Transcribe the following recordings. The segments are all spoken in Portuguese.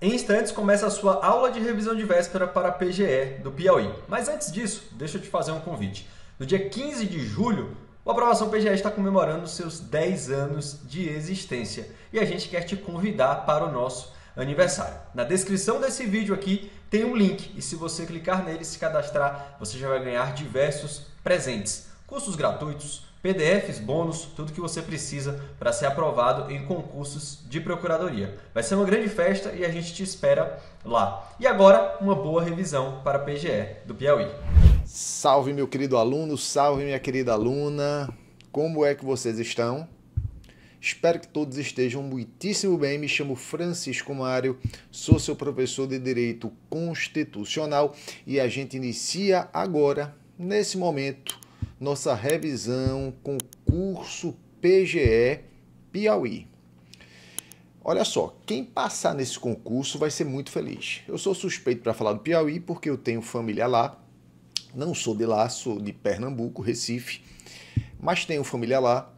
Em instantes começa a sua aula de revisão de véspera para a PGE do Piauí. Mas antes disso, deixa eu te fazer um convite. No dia 15 de julho, o Aprovação PGE está comemorando seus 10 anos de existência e a gente quer te convidar para o nosso aniversário. Na descrição desse vídeo aqui tem um link e se você clicar nele e se cadastrar, você já vai ganhar diversos presentes, cursos gratuitos, PDFs, bônus, tudo que você precisa para ser aprovado em concursos de procuradoria. Vai ser uma grande festa e a gente te espera lá. E agora, uma boa revisão para a PGE do Piauí. Salve, meu querido aluno, salve, minha querida aluna. Como é que vocês estão? Espero que todos estejam muitíssimo bem. Me chamo Francisco Mário, sou seu professor de Direito Constitucional e a gente inicia agora, nesse momento, nossa revisão concurso PGE Piauí. Olha só, quem passar nesse concurso vai ser muito feliz. Eu sou suspeito para falar do Piauí porque eu tenho família lá. Não sou de lá, sou de Pernambuco, Recife, mas tenho família lá.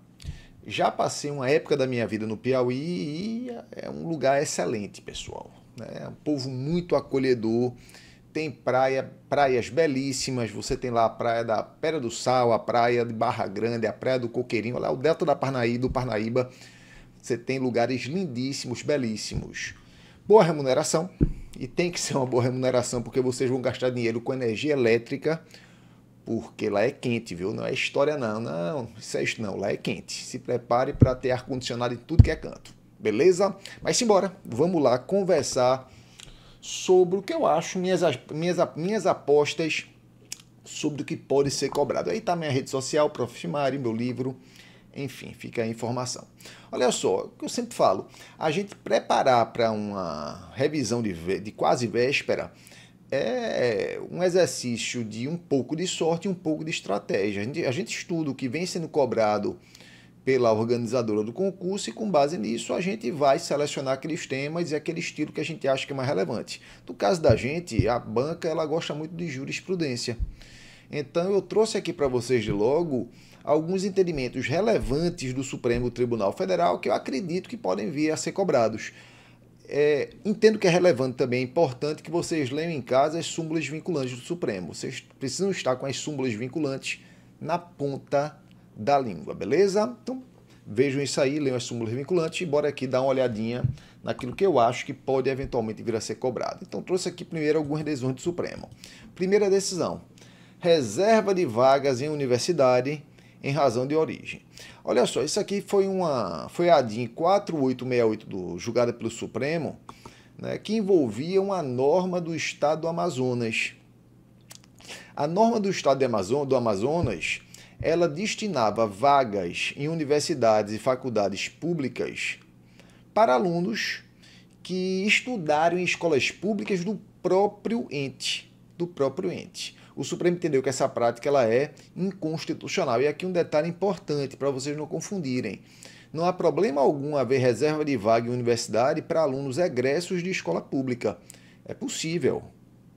Já passei uma época da minha vida no Piauí e é um lugar excelente, pessoal. É um povo muito acolhedor. Tem praias belíssimas, você tem lá a praia da Pedra do Sal, a praia de Barra Grande, a praia do Coqueirinho, lá o delta da do Parnaíba, você tem lugares lindíssimos, belíssimos. Boa remuneração, e tem que ser uma boa remuneração, porque vocês vão gastar dinheiro com energia elétrica, porque lá é quente, viu? Não é história não, isso é isso não, lá é quente. Se prepare para ter ar-condicionado em tudo que é canto, beleza? Mas simbora, vamos lá conversar sobre o que eu acho, minhas apostas sobre o que pode ser cobrado. Aí está minha rede social, Prof. Mário, meu livro, enfim, fica a informação. Olha só, o que eu sempre falo, a gente preparar para uma revisão de quase véspera é um exercício de um pouco de sorte e um pouco de estratégia. A gente estuda o que vem sendo cobrado pela organizadora do concurso e com base nisso a gente vai selecionar aqueles temas e aquele estilo que a gente acha que é mais relevante. No caso da gente, a banca ela gosta muito de jurisprudência. Então eu trouxe aqui para vocês de logo alguns entendimentos relevantes do Supremo Tribunal Federal que eu acredito que podem vir a ser cobrados. Entendo que é relevante também, é importante que vocês leiam em casa as súmulas vinculantes do Supremo. Vocês precisam estar com as súmulas vinculantes na ponta da língua, beleza? Então, vejam isso aí, leiam as súmulas vinculantes e bora aqui dar uma olhadinha naquilo que eu acho que pode eventualmente vir a ser cobrado. Então, trouxe aqui primeiro algumas decisões do Supremo. Primeira decisão, reserva de vagas em universidade em razão de origem. Olha só, isso aqui foi a DIN 4868 julgada pelo Supremo, né, que envolvia uma norma do Estado do Amazonas. A norma do Estado do Amazonas ela destinava vagas em universidades e faculdades públicas para alunos que estudaram em escolas públicas do próprio ente. O Supremo entendeu que essa prática ela é inconstitucional. E aqui um detalhe importante para vocês não confundirem. Não há problema algum haver reserva de vaga em universidade para alunos egressos de escola pública. É possível.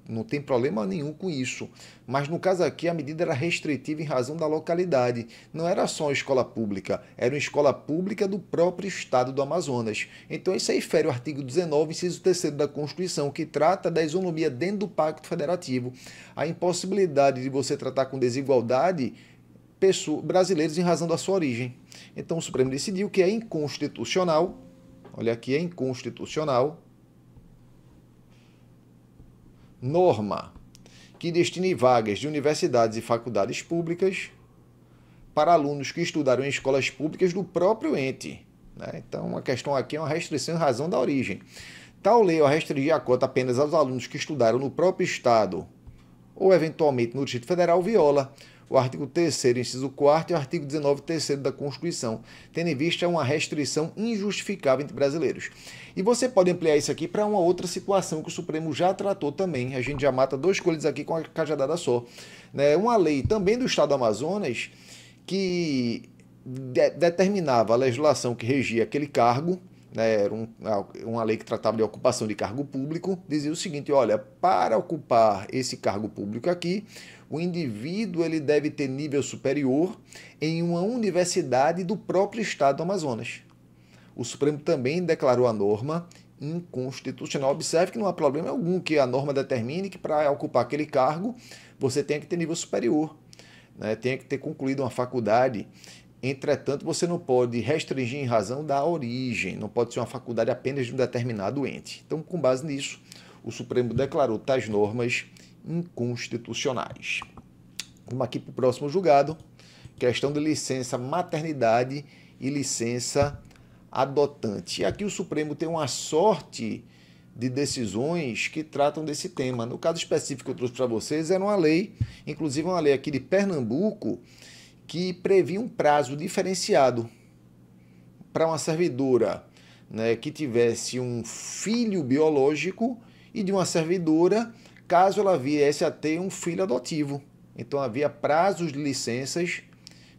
Não tem problema nenhum com isso. Mas no caso aqui a medida era restritiva em razão da localidade. Não era só uma escola pública, era uma escola pública do próprio estado do Amazonas. Então isso aí fere o artigo 19, inciso 3º da Constituição, que trata da isonomia dentro do Pacto Federativo. A impossibilidade de você tratar com desigualdade brasileiros em razão da sua origem. Então o Supremo decidiu que é inconstitucional, olha aqui, é inconstitucional, norma que destine vagas de universidades e faculdades públicas para alunos que estudaram em escolas públicas do próprio ente, né? Então, a questão aqui é uma restrição em razão da origem. Tal lei ao restringir a cota apenas aos alunos que estudaram no próprio Estado ou, eventualmente, no Distrito Federal, viola o artigo 3º, inciso 4º e o artigo 19, 3º da Constituição, tendo em vista uma restrição injustificável entre brasileiros. E você pode ampliar isso aqui para uma outra situação que o Supremo já tratou também. A gente já mata dois coelhos aqui com a cajadada só. Uma lei também do Estado do Amazonas que determinava a legislação que regia aquele cargo, era uma lei que tratava de ocupação de cargo público, dizia o seguinte, olha, para ocupar esse cargo público aqui, o indivíduo ele deve ter nível superior em uma universidade do próprio estado do Amazonas. O Supremo também declarou a norma inconstitucional. Observe que não há problema algum que a norma determine que para ocupar aquele cargo você tenha que ter nível superior, né? Tenha que ter concluído uma faculdade. Entretanto, você não pode restringir em razão da origem, não pode ser uma faculdade apenas de um determinado ente. Então, com base nisso, o Supremo declarou tais normas inconstitucionais. Vamos aqui para o próximo julgado, questão de licença maternidade e licença adotante. E aqui o Supremo tem uma sorte de decisões que tratam desse tema. No caso específico que eu trouxe para vocês, era uma lei, inclusive uma lei aqui de Pernambuco, que previa um prazo diferenciado para uma servidora, né, que tivesse um filho biológico e de uma servidora caso ela viesse a ter um filho adotivo. Então havia prazos de licenças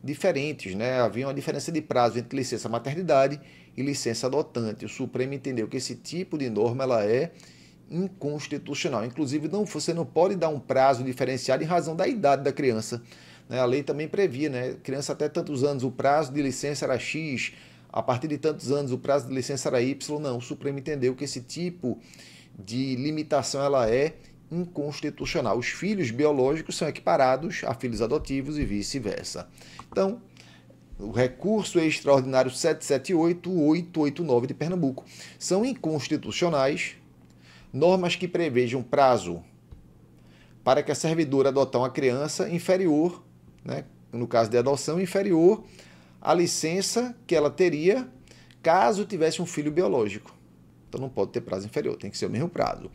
diferentes, né? Havia uma diferença de prazo entre licença maternidade e licença adotante. O Supremo entendeu que esse tipo de norma ela é inconstitucional. Inclusive, você não pode dar um prazo diferenciado em razão da idade da criança. A lei também previa, né? Criança até tantos anos, o prazo de licença era X, a partir de tantos anos o prazo de licença era Y. Não, o Supremo entendeu que esse tipo de limitação ela é inconstitucional. Os filhos biológicos são equiparados a filhos adotivos e vice-versa. Então, o recurso extraordinário 778-889 de Pernambuco são inconstitucionais normas que prevejam prazo para que a servidora adotar uma criança inferior, né, no caso de adoção, inferior à licença que ela teria caso tivesse um filho biológico. Então não pode ter prazo inferior, tem que ser o mesmo prazo.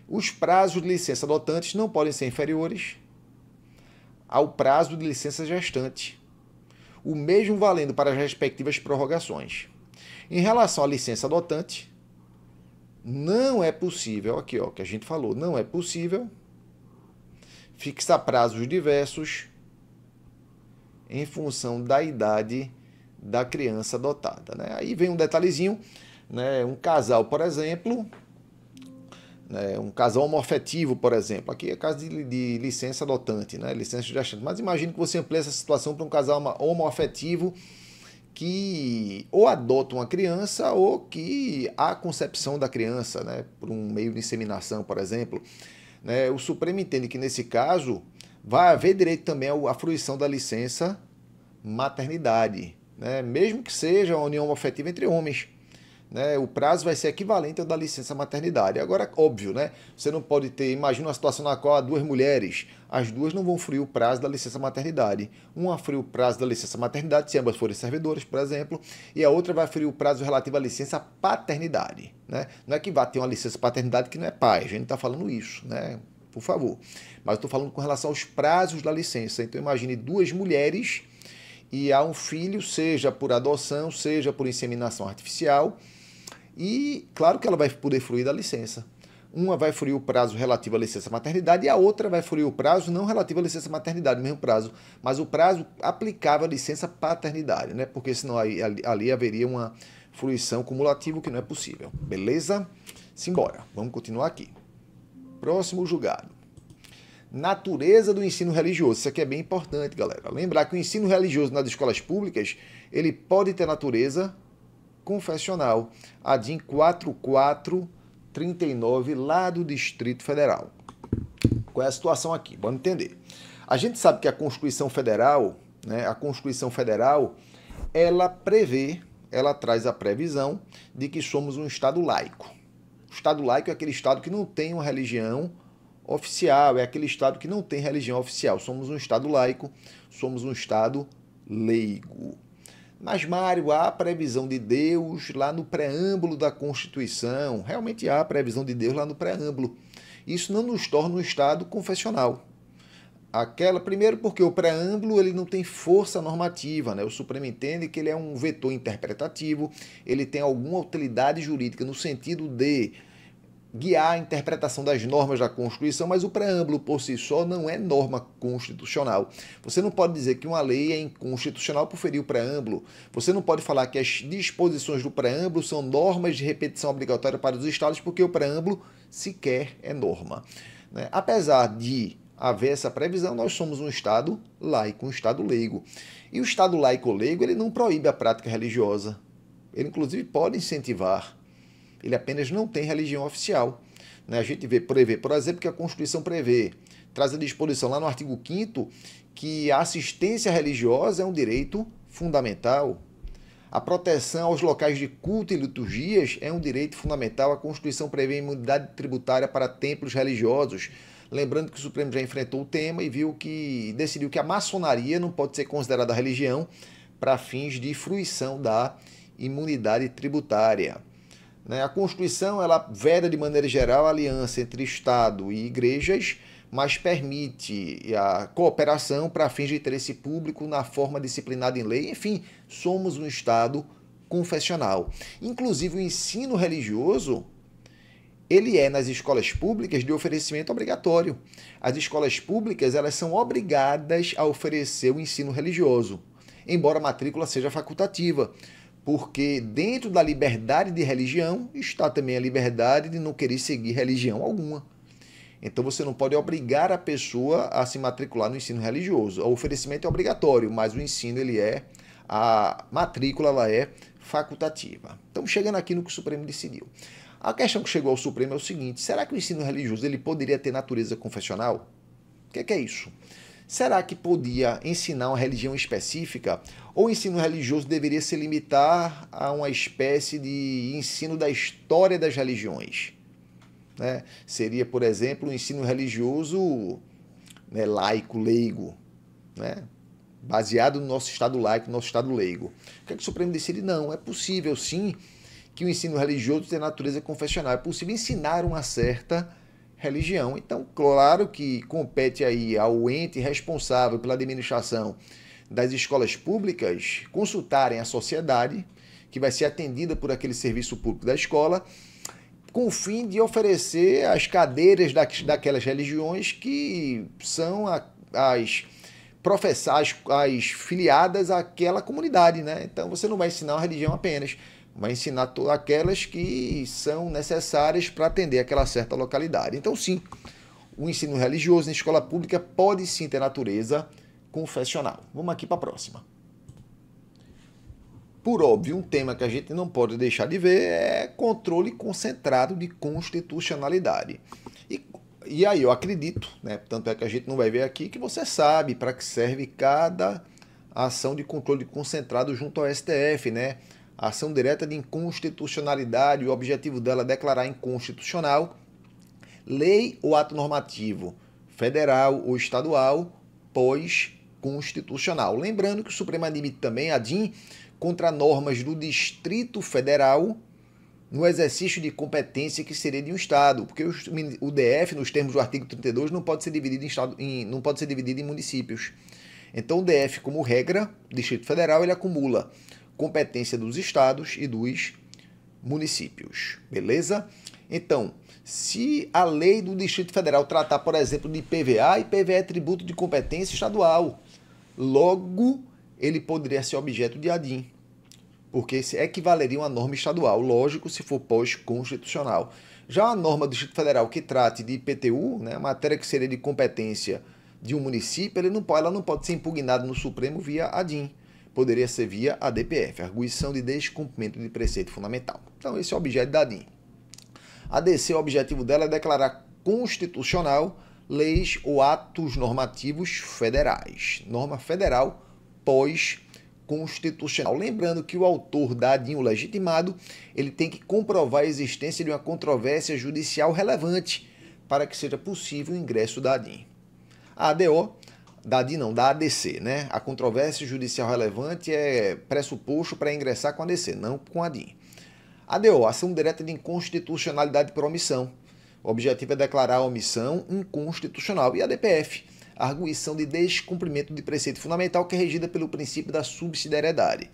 Os prazos de licença adotantes não podem ser inferiores ao prazo de licença gestante, o mesmo valendo para as respectivas prorrogações. Em relação à licença adotante, não é possível, aqui ó, que a gente falou, não é possível fixar prazos diversos em função da idade da criança adotada, né? Aí vem um detalhezinho, né? Um casal, por exemplo, né? Um casal homoafetivo, por exemplo, aqui é caso de licença adotante, né? Licença gestante, mas imagine que você amplia essa situação para um casal homoafetivo que ou adota uma criança ou que há concepção da criança, né? Por um meio de inseminação, por exemplo. Né? O Supremo entende que, nesse caso, vai haver direito também à fruição da licença maternidade, né? Mesmo que seja uma união afetiva entre homens, né? O prazo vai ser equivalente ao da licença maternidade. Agora, óbvio, né? Você não pode ter, imagina uma situação na qual há duas mulheres, as duas não vão fruir o prazo da licença maternidade. Uma frui o prazo da licença maternidade, se ambas forem servidoras, por exemplo, e a outra vai fruir o prazo relativo à licença paternidade, né? Não é que vá ter uma licença paternidade que não é pai, a gente está falando isso, né? Por favor. Mas estou falando com relação aos prazos da licença. Então imagine duas mulheres e há um filho, seja por adoção, seja por inseminação artificial, e claro que ela vai poder fruir da licença. Uma vai fruir o prazo relativo à licença maternidade e a outra vai fruir o prazo não relativo à licença maternidade, mesmo prazo, mas o prazo aplicável à licença paternidade, né? Porque senão ali haveria uma fruição cumulativa, que não é possível. Beleza? Simbora. Vamos continuar aqui. Próximo julgado. Natureza do ensino religioso. Isso aqui é bem importante, galera. Lembrar que o ensino religioso nas escolas públicas, ele pode ter natureza confessional. A DIN 4439, lá do Distrito Federal. Qual é a situação aqui? Vamos entender. A gente sabe que a Constituição Federal, né, ela prevê, ela traz a previsão de que somos um Estado laico. O Estado laico é aquele Estado que não tem uma religião oficial, é aquele Estado que não tem religião oficial. Somos um Estado laico, somos um Estado leigo. Mas, Mário, há a previsão de Deus lá no preâmbulo da Constituição. Realmente há a previsão de Deus lá no preâmbulo. Isso não nos torna um Estado confessional. Primeiro porque o preâmbulo ele não tem força normativa, né? O Supremo entende que ele é um vetor interpretativo, ele tem alguma utilidade jurídica no sentido de guiar a interpretação das normas da Constituição, mas o preâmbulo por si só não é norma constitucional. Você não pode dizer que uma lei é inconstitucional por ferir o preâmbulo. Você não pode falar que as disposições do preâmbulo são normas de repetição obrigatória para os estados, porque o preâmbulo sequer é norma, né? Apesar de haver essa previsão, nós somos um Estado laico, um Estado leigo. E o Estado laico ou leigo, ele não proíbe a prática religiosa. Ele, inclusive, pode incentivar. ele apenas não tem religião oficial. Né? A gente prevê, por exemplo, que a Constituição traz a disposição lá no artigo 5º que a assistência religiosa é um direito fundamental. A proteção aos locais de culto e liturgias é um direito fundamental. A Constituição prevê imunidade tributária para templos religiosos. Lembrando que o Supremo já enfrentou o tema e decidiu que a maçonaria não pode ser considerada religião para fins de fruição da imunidade tributária. A Constituição ela veda de maneira geral a aliança entre Estado e igrejas, mas permite a cooperação para fins de interesse público na forma disciplinada em lei. Enfim, somos um Estado confessional. Inclusive, o ensino religioso, ele é, nas escolas públicas, de oferecimento obrigatório. As escolas públicas elas são obrigadas a oferecer o ensino religioso, embora a matrícula seja facultativa, porque dentro da liberdade de religião está também a liberdade de não querer seguir religião alguma. Então você não pode obrigar a pessoa a se matricular no ensino religioso. O oferecimento é obrigatório, mas o ensino a matrícula ela é facultativa. Então chegando aqui no que o Supremo decidiu. A questão que chegou ao Supremo é o seguinte: será que o ensino religioso ele poderia ter natureza confessional? O que é isso? Será que podia ensinar uma religião específica? Ou o ensino religioso deveria se limitar a uma espécie de ensino da história das religiões? Seria, por exemplo, um ensino religioso laico, leigo, baseado no nosso Estado laico, no nosso Estado leigo. O que é que o Supremo decide? Não, é possível sim que o ensino religioso tenha natureza confessional, é possível ensinar uma certa religião. Então, claro que compete aí ao ente responsável pela administração das escolas públicas consultarem a sociedade, que vai ser atendida por aquele serviço público da escola, com o fim de oferecer as cadeiras daquelas religiões que são as filiadas àquela comunidade. Então, você não vai ensinar uma religião apenas, vai ensinar todas aquelas que são necessárias para atender aquela certa localidade. Então, sim, o ensino religioso na escola pública pode sim ter natureza confessional. Vamos aqui para a próxima. Por óbvio, um tema que a gente não pode deixar de ver é controle concentrado de constitucionalidade. E aí eu acredito, tanto é que a gente não vai ver aqui, que você sabe para que serve cada ação de controle concentrado junto ao STF, A ação direta de inconstitucionalidade, o objetivo dela é declarar inconstitucional lei ou ato normativo federal ou estadual pós-constitucional. Lembrando que o Supremo admite também a DIN contra normas do Distrito Federal no exercício de competência que seria de um Estado, porque o DF, nos termos do artigo 32, não pode ser dividido em municípios. Então, o DF, como regra, Distrito Federal, ele acumula competência dos estados e dos municípios. Beleza? Então, se a lei do Distrito Federal tratar, por exemplo, de IPVA, IPVA é tributo de competência estadual. Logo, ele poderia ser objeto de ADIM, porque equivaleria a uma norma estadual, lógico, se for pós-constitucional. Já a norma do Distrito Federal que trate de IPTU, matéria que seria de competência de um município, ela não pode ser impugnada no Supremo via ADIM. Poderia ser via ADPF, Arguição de Descumprimento de Preceito Fundamental. Então, esse é o objeto da ADIM. A DC, o objetivo dela é declarar constitucional leis ou atos normativos federais. Norma federal pós-constitucional. Lembrando que o autor da ADIM, o legitimado, ele tem que comprovar a existência de uma controvérsia judicial relevante para que seja possível o ingresso da ADIM. A ADO, da ADC, A controvérsia judicial relevante é pressuposto para ingressar com a ADC, não com a ADIM. ADO, ação direta de inconstitucionalidade por omissão. O objetivo é declarar a omissão inconstitucional. E a DPF, arguição de descumprimento de preceito fundamental, que é regida pelo princípio da subsidiariedade.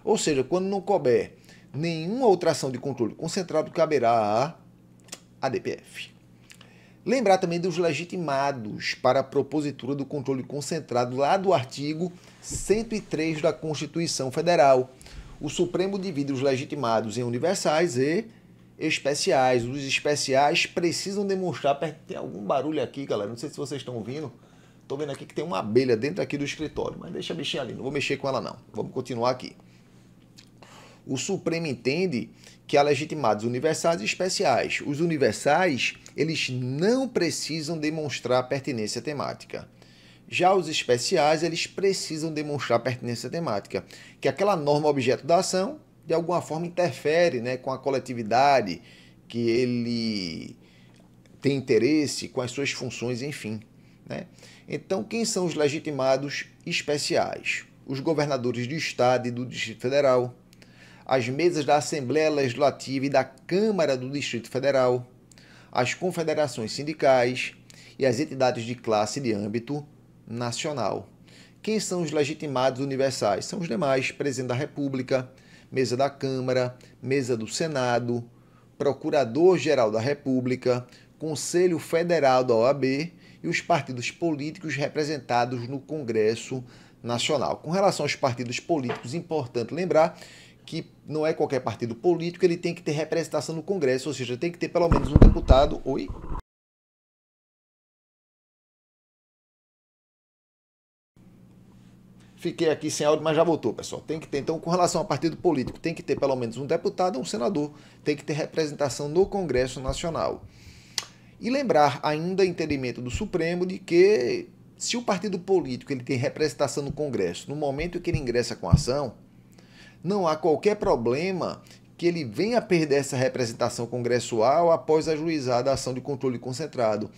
Ou seja, quando não couber nenhuma outra ação de controle concentrado, caberá a DPF. Lembrar também dos legitimados para a propositura do controle concentrado lá do artigo 103 da Constituição Federal. O Supremo divide os legitimados em universais e especiais. Os especiais precisam demonstrar... Tem algum barulho aqui, galera? Não sei se vocês estão ouvindo. Estou vendo aqui que tem uma abelha dentro aqui do escritório, mas deixa a bichinha ali. Não vou mexer com ela, não. Vamos continuar aqui. O Supremo entende que há legitimados universais e especiais. Os universais, eles não precisam demonstrar pertinência temática. Já os especiais, eles precisam demonstrar pertinência temática, que aquela norma objeto da ação, de alguma forma, interfere, né, com a coletividade, que ele tem interesse, com as suas funções, enfim. Né? Então, quem são os legitimados especiais? Os governadores do Estado e do Distrito Federal, as mesas da Assembleia Legislativa e da Câmara do Distrito Federal, as confederações sindicais e as entidades de classe de âmbito nacional. Quem são os legitimados universais? São os demais: Presidente da República, mesa da Câmara, mesa do Senado, Procurador-Geral da República, Conselho Federal da OAB e os partidos políticos representados no Congresso Nacional. Com relação aos partidos políticos, importante lembrar que não é qualquer partido político, ele tem que ter representação no Congresso, ou seja, tem que ter pelo menos um deputado. Oi? Fiquei aqui sem áudio, mas já voltou, pessoal. Tem que ter, então, com relação ao partido político, tem que ter pelo menos um deputado ou um senador, tem que ter representação no Congresso Nacional. E lembrar ainda entendimento do Supremo de que se o partido político ele tem representação no Congresso, no momento em que ele ingressa com a ação, não há qualquer problema que ele venha a perder essa representação congressual após ajuizada a ação de controle concentrado.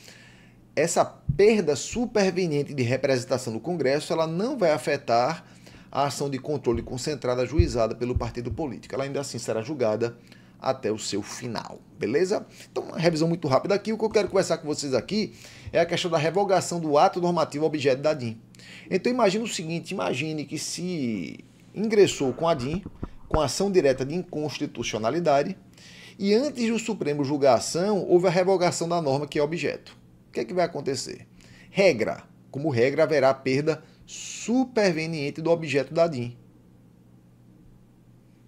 Essa perda superveniente de representação no Congresso, ela não vai afetar a ação de controle concentrado ajuizada pelo partido político. Ela ainda assim será julgada até o seu final, beleza? Então, uma revisão muito rápida aqui. O que eu quero conversar com vocês aqui é a questão da revogação do ato normativo objeto da DIN. Então, imagine o seguinte, imagine que se ingressou com a DIN, com a ação direta de inconstitucionalidade, e antes do Supremo julgar a ação, houve a revogação da norma que é objeto. O que é que vai acontecer? Regra. Como regra, haverá perda superveniente do objeto da DIN.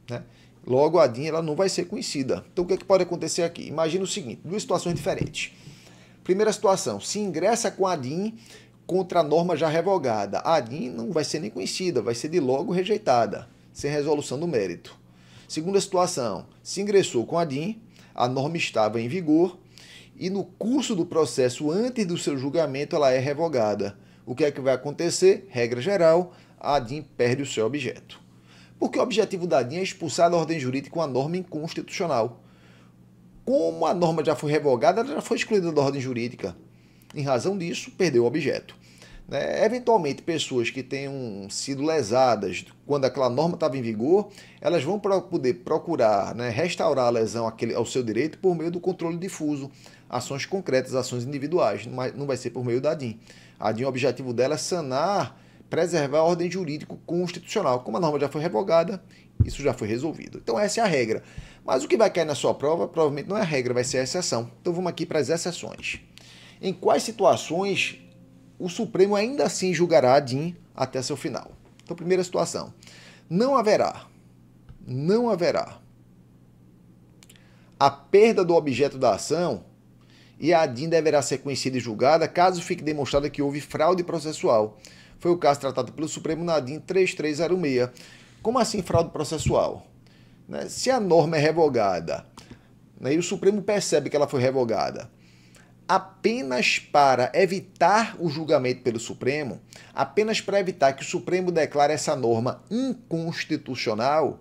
Né? Logo, a DIN ela não vai ser conhecida. Então, o que é que pode acontecer aqui? Imagina o seguinte, duas situações diferentes. Primeira situação, se ingressa com a DIN contra a norma já revogada, a DIN não vai ser nem conhecida, vai ser de logo rejeitada, sem resolução do mérito. Segunda situação, se ingressou com a DIN, a norma estava em vigor, e no curso do processo, antes do seu julgamento, ela é revogada. O que é que vai acontecer? Regra geral, a DIN perde o seu objeto. Porque o objetivo da DIN é expulsar da ordem jurídica uma norma inconstitucional. Como a norma já foi revogada, ela já foi excluída da ordem jurídica. Em razão disso, perdeu o objeto. Eventualmente, pessoas que tenham sido lesadas quando aquela norma estava em vigor, elas vão poder procurar restaurar a lesão ao seu direito por meio do controle difuso, ações concretas, ações individuais, não vai ser por meio da DIN. A DIN, o objetivo dela é sanar, preservar a ordem jurídica constitucional. Como a norma já foi revogada, isso já foi resolvido. Então essa é a regra. Mas o que vai cair na sua prova, provavelmente não é a regra, vai ser a exceção. Então vamos aqui para as exceções. Em quais situações o Supremo ainda assim julgará a DIN até seu final? Então, primeira situação, não haverá a perda do objeto da ação e a DIN deverá ser conhecida e julgada caso fique demonstrada que houve fraude processual. Foi o caso tratado pelo Supremo na DIN 3306. Como assim fraude processual? Se a norma é revogada e o Supremo percebe que ela foi revogada, apenas para evitar o julgamento pelo Supremo, apenas para evitar que o Supremo declare essa norma inconstitucional,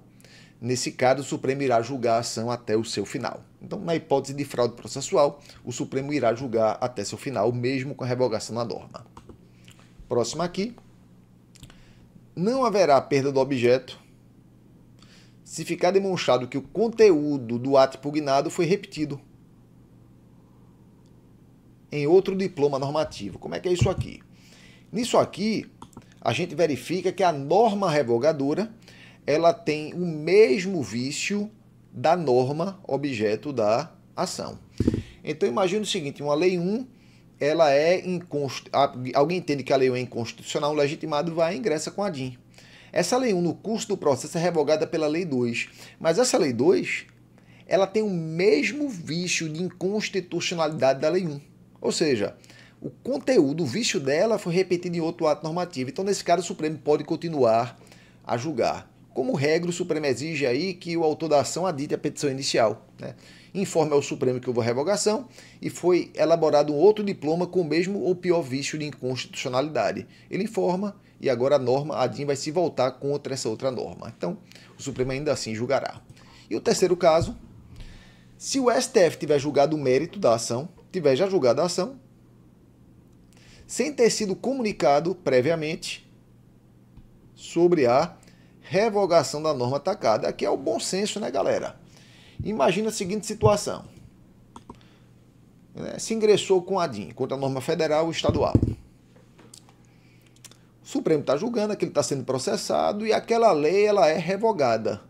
nesse caso o Supremo irá julgar a ação até o seu final. Então, na hipótese de fraude processual, o Supremo irá julgar até seu final, mesmo com a revogação da norma. Próximo aqui. Não haverá perda do objeto se ficar demonstrado que o conteúdo do ato impugnado foi repetido em outro diploma normativo. Como é que é isso aqui? Nisso aqui, a gente verifica que a norma revogadora ela tem o mesmo vício da norma objeto da ação. Então, imagine o seguinte, uma lei 1, ela é alguém entende que a lei 1 é inconstitucional, o legitimado vai e ingressa com a DIN. Essa lei 1, no curso do processo, é revogada pela lei 2. Mas essa lei 2, ela tem o mesmo vício de inconstitucionalidade da lei 1. Ou seja, o conteúdo, o vício dela foi repetido em outro ato normativo. Então, nesse caso, o Supremo pode continuar a julgar. Como regra, o Supremo exige aí que o autor da ação adite a petição inicial, né? Informe ao Supremo que houve a revogação e foi elaborado um outro diploma com o mesmo ou pior vício de inconstitucionalidade. Ele informa e agora a norma, a DIN, vai se voltar contra essa outra norma. Então, o Supremo ainda assim julgará. E o terceiro caso, se o STF tiver julgado o mérito da ação, tiver já julgado a ação, sem ter sido comunicado previamente sobre a revogação da norma atacada. Aqui é o bom senso, né, galera? Imagina a seguinte situação. Se ingressou com a DIN contra a norma federal ou estadual. O Supremo está julgando que ele está sendo processado e aquela lei ela é revogada.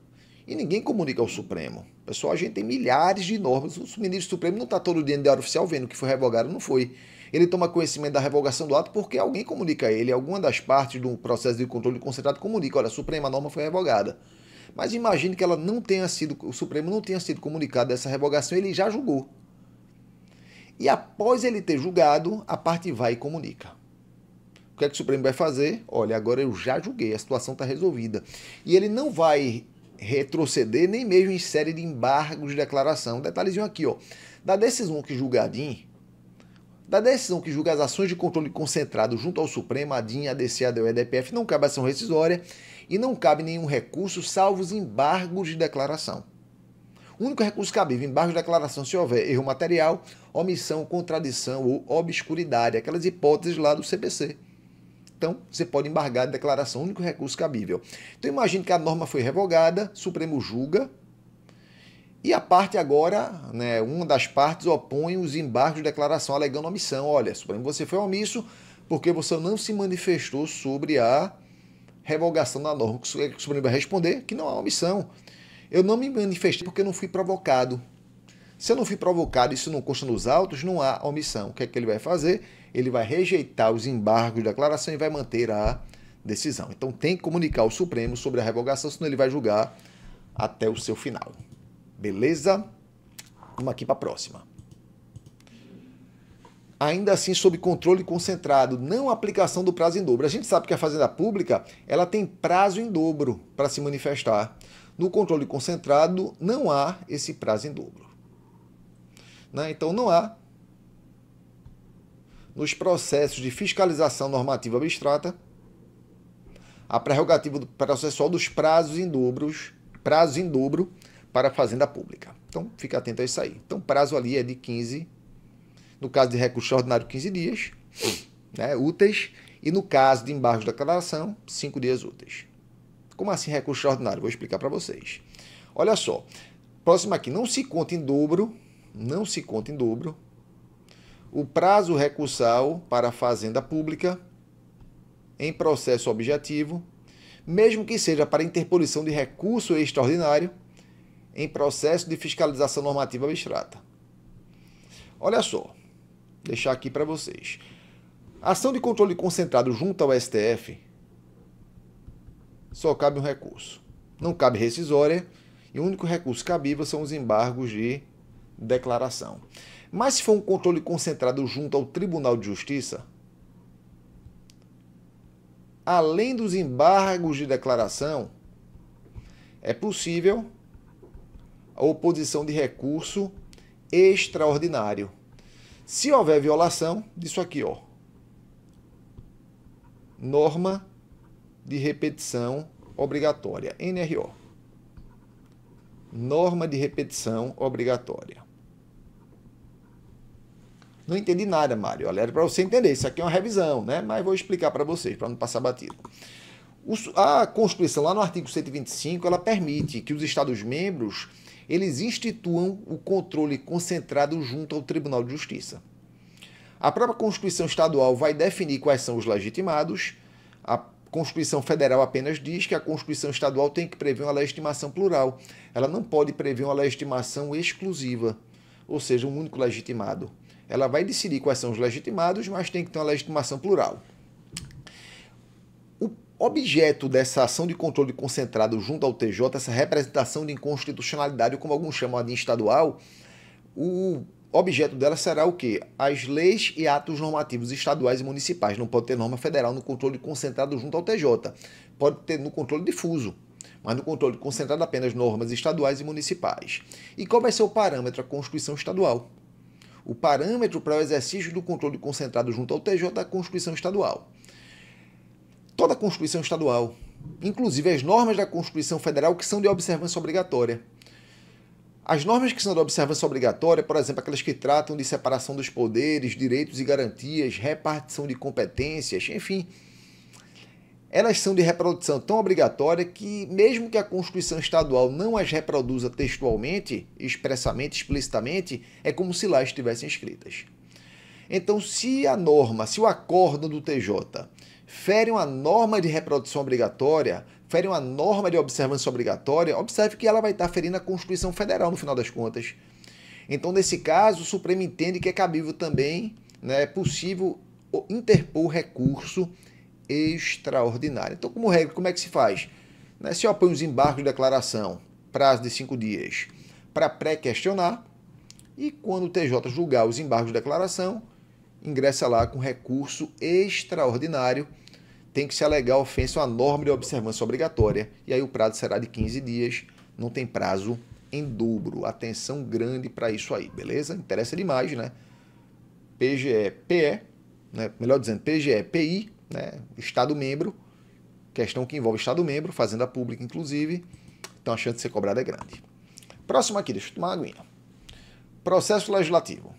E ninguém comunica ao Supremo. Pessoal, a gente tem milhares de normas. O ministro do Supremo não está todo dia no Diário Oficial vendo que foi revogado, não foi. Ele toma conhecimento da revogação do ato porque alguém comunica a ele, alguma das partes do processo de controle concentrado comunica, olha, a Suprema norma foi revogada. Mas imagine que ela não tenha sido, o Supremo não tenha sido comunicado dessa revogação, ele já julgou. E após ele ter julgado, a parte vai e comunica. O que é que o Supremo vai fazer? Olha, agora eu já julguei, a situação está resolvida. E ele não vai retroceder nem mesmo em série de embargos de declaração. Detalhezinho aqui, ó. Da decisão que julga a DIN, da decisão que julga as ações de controle concentrado junto ao Supremo, a DIN, a ADC, a ADO e a DPF, não cabe ação rescisória e não cabe nenhum recurso, salvo os embargos de declaração. O único recurso cabível, embargo de declaração, se houver erro material, omissão, contradição ou obscuridade, aquelas hipóteses lá do CPC. Então, você pode embargar a declaração, o único recurso cabível. Então, imagine que a norma foi revogada, o Supremo julga, e a parte agora, né, uma das partes opõe os embargos de declaração alegando omissão. Olha, Supremo, você foi omisso porque você não se manifestou sobre a revogação da norma. O Supremo vai responder que não há omissão. Eu não me manifestei porque não fui provocado. Se eu não fui provocado e isso não consta nos autos, não há omissão. O que é que ele vai fazer? Ele vai rejeitar os embargos de declaração e vai manter a decisão. Então tem que comunicar ao Supremo sobre a revogação, senão ele vai julgar até o seu final. Beleza? Vamos aqui para a próxima. Ainda assim, sob controle concentrado, não aplicação do prazo em dobro. A gente sabe que a Fazenda Pública ela tem prazo em dobro para se manifestar. No controle concentrado, não há esse prazo em dobro. Né? Então, não há, nos processos de fiscalização normativa abstrata, a prerrogativa processual dos prazos em dobro para a Fazenda Pública. Então, fica atento a isso aí. Então, o prazo ali é de 15, no caso de recurso ordinário, 15 dias, né, úteis, e no caso de embargo de declaração, 5 dias úteis. Como assim recurso ordinário? Vou explicar para vocês. Olha só, próximo aqui, não se conta em dobro o prazo recursal para a Fazenda Pública em processo objetivo, mesmo que seja para interposição de recurso extraordinário em processo de fiscalização normativa abstrata. Olha só, deixar aqui para vocês. Ação de controle concentrado junto ao STF só cabe um recurso. Não cabe rescisória e o único recurso cabível são os embargos de declaração. Mas se for um controle concentrado junto ao Tribunal de Justiça, além dos embargos de declaração, é possível a oposição de recurso extraordinário. Se houver violação disso aqui, ó, norma de repetição obrigatória, NRO. Norma de repetição obrigatória. Não entendi nada, Mário. Olha, era para você entender. Isso aqui é uma revisão, né? Mas vou explicar para vocês, para não passar batido. A Constituição, lá no artigo 125, ela permite que os Estados-membros eles instituam o controle concentrado junto ao Tribunal de Justiça. A própria Constituição Estadual vai definir quais são os legitimados. A Constituição Federal apenas diz que a Constituição Estadual tem que prever uma legitimação plural. Ela não pode prever uma legitimação exclusiva, ou seja, um único legitimado. Ela vai decidir quais são os legitimados, mas tem que ter uma legitimação plural. O objeto dessa ação de controle concentrado junto ao TJ, essa representação de inconstitucionalidade, ou como alguns chamam a de estadual, o objeto dela será o quê? As leis e atos normativos estaduais e municipais. Não pode ter norma federal no controle concentrado junto ao TJ. Pode ter no controle difuso. mas no controle concentrado apenas normas estaduais e municipais. E qual vai ser o parâmetro? A Constituição Estadual. O parâmetro para o exercício do controle concentrado junto ao TJ é a Constituição Estadual. Toda a Constituição Estadual, inclusive as normas da Constituição Federal que são de observância obrigatória. As normas que são de observância obrigatória, por exemplo, aquelas que tratam de separação dos poderes, direitos e garantias, repartição de competências, enfim, elas são de reprodução tão obrigatória que, mesmo que a Constituição Estadual não as reproduza textualmente, expressamente, explicitamente, é como se lá estivessem escritas. Então, se a norma, se o acórdão do TJ fere uma norma de reprodução obrigatória, fere uma norma de observância obrigatória, observe que ela vai estar ferindo a Constituição Federal no final das contas. Então, nesse caso, o Supremo entende que é cabível também, é possível interpor recurso extraordinário. Então, como regra, como é que se faz? Se opõe os embargos de declaração, prazo de 5 dias, para pré-questionar, e quando o TJ julgar os embargos de declaração, ingressa lá com recurso extraordinário, tem que se alegar a ofensa a uma norma de observância obrigatória, e aí o prazo será de 15 dias, não tem prazo em dobro. Atenção grande para isso aí, beleza? Interessa demais, né? PGE-PE, melhor dizendo, PGE-PI, Estado-membro, questão que envolve Estado-membro, Fazenda Pública, inclusive, então a chance de ser cobrada é grande. Próximo aqui, deixa eu tomar uma aguinha. Processo legislativo.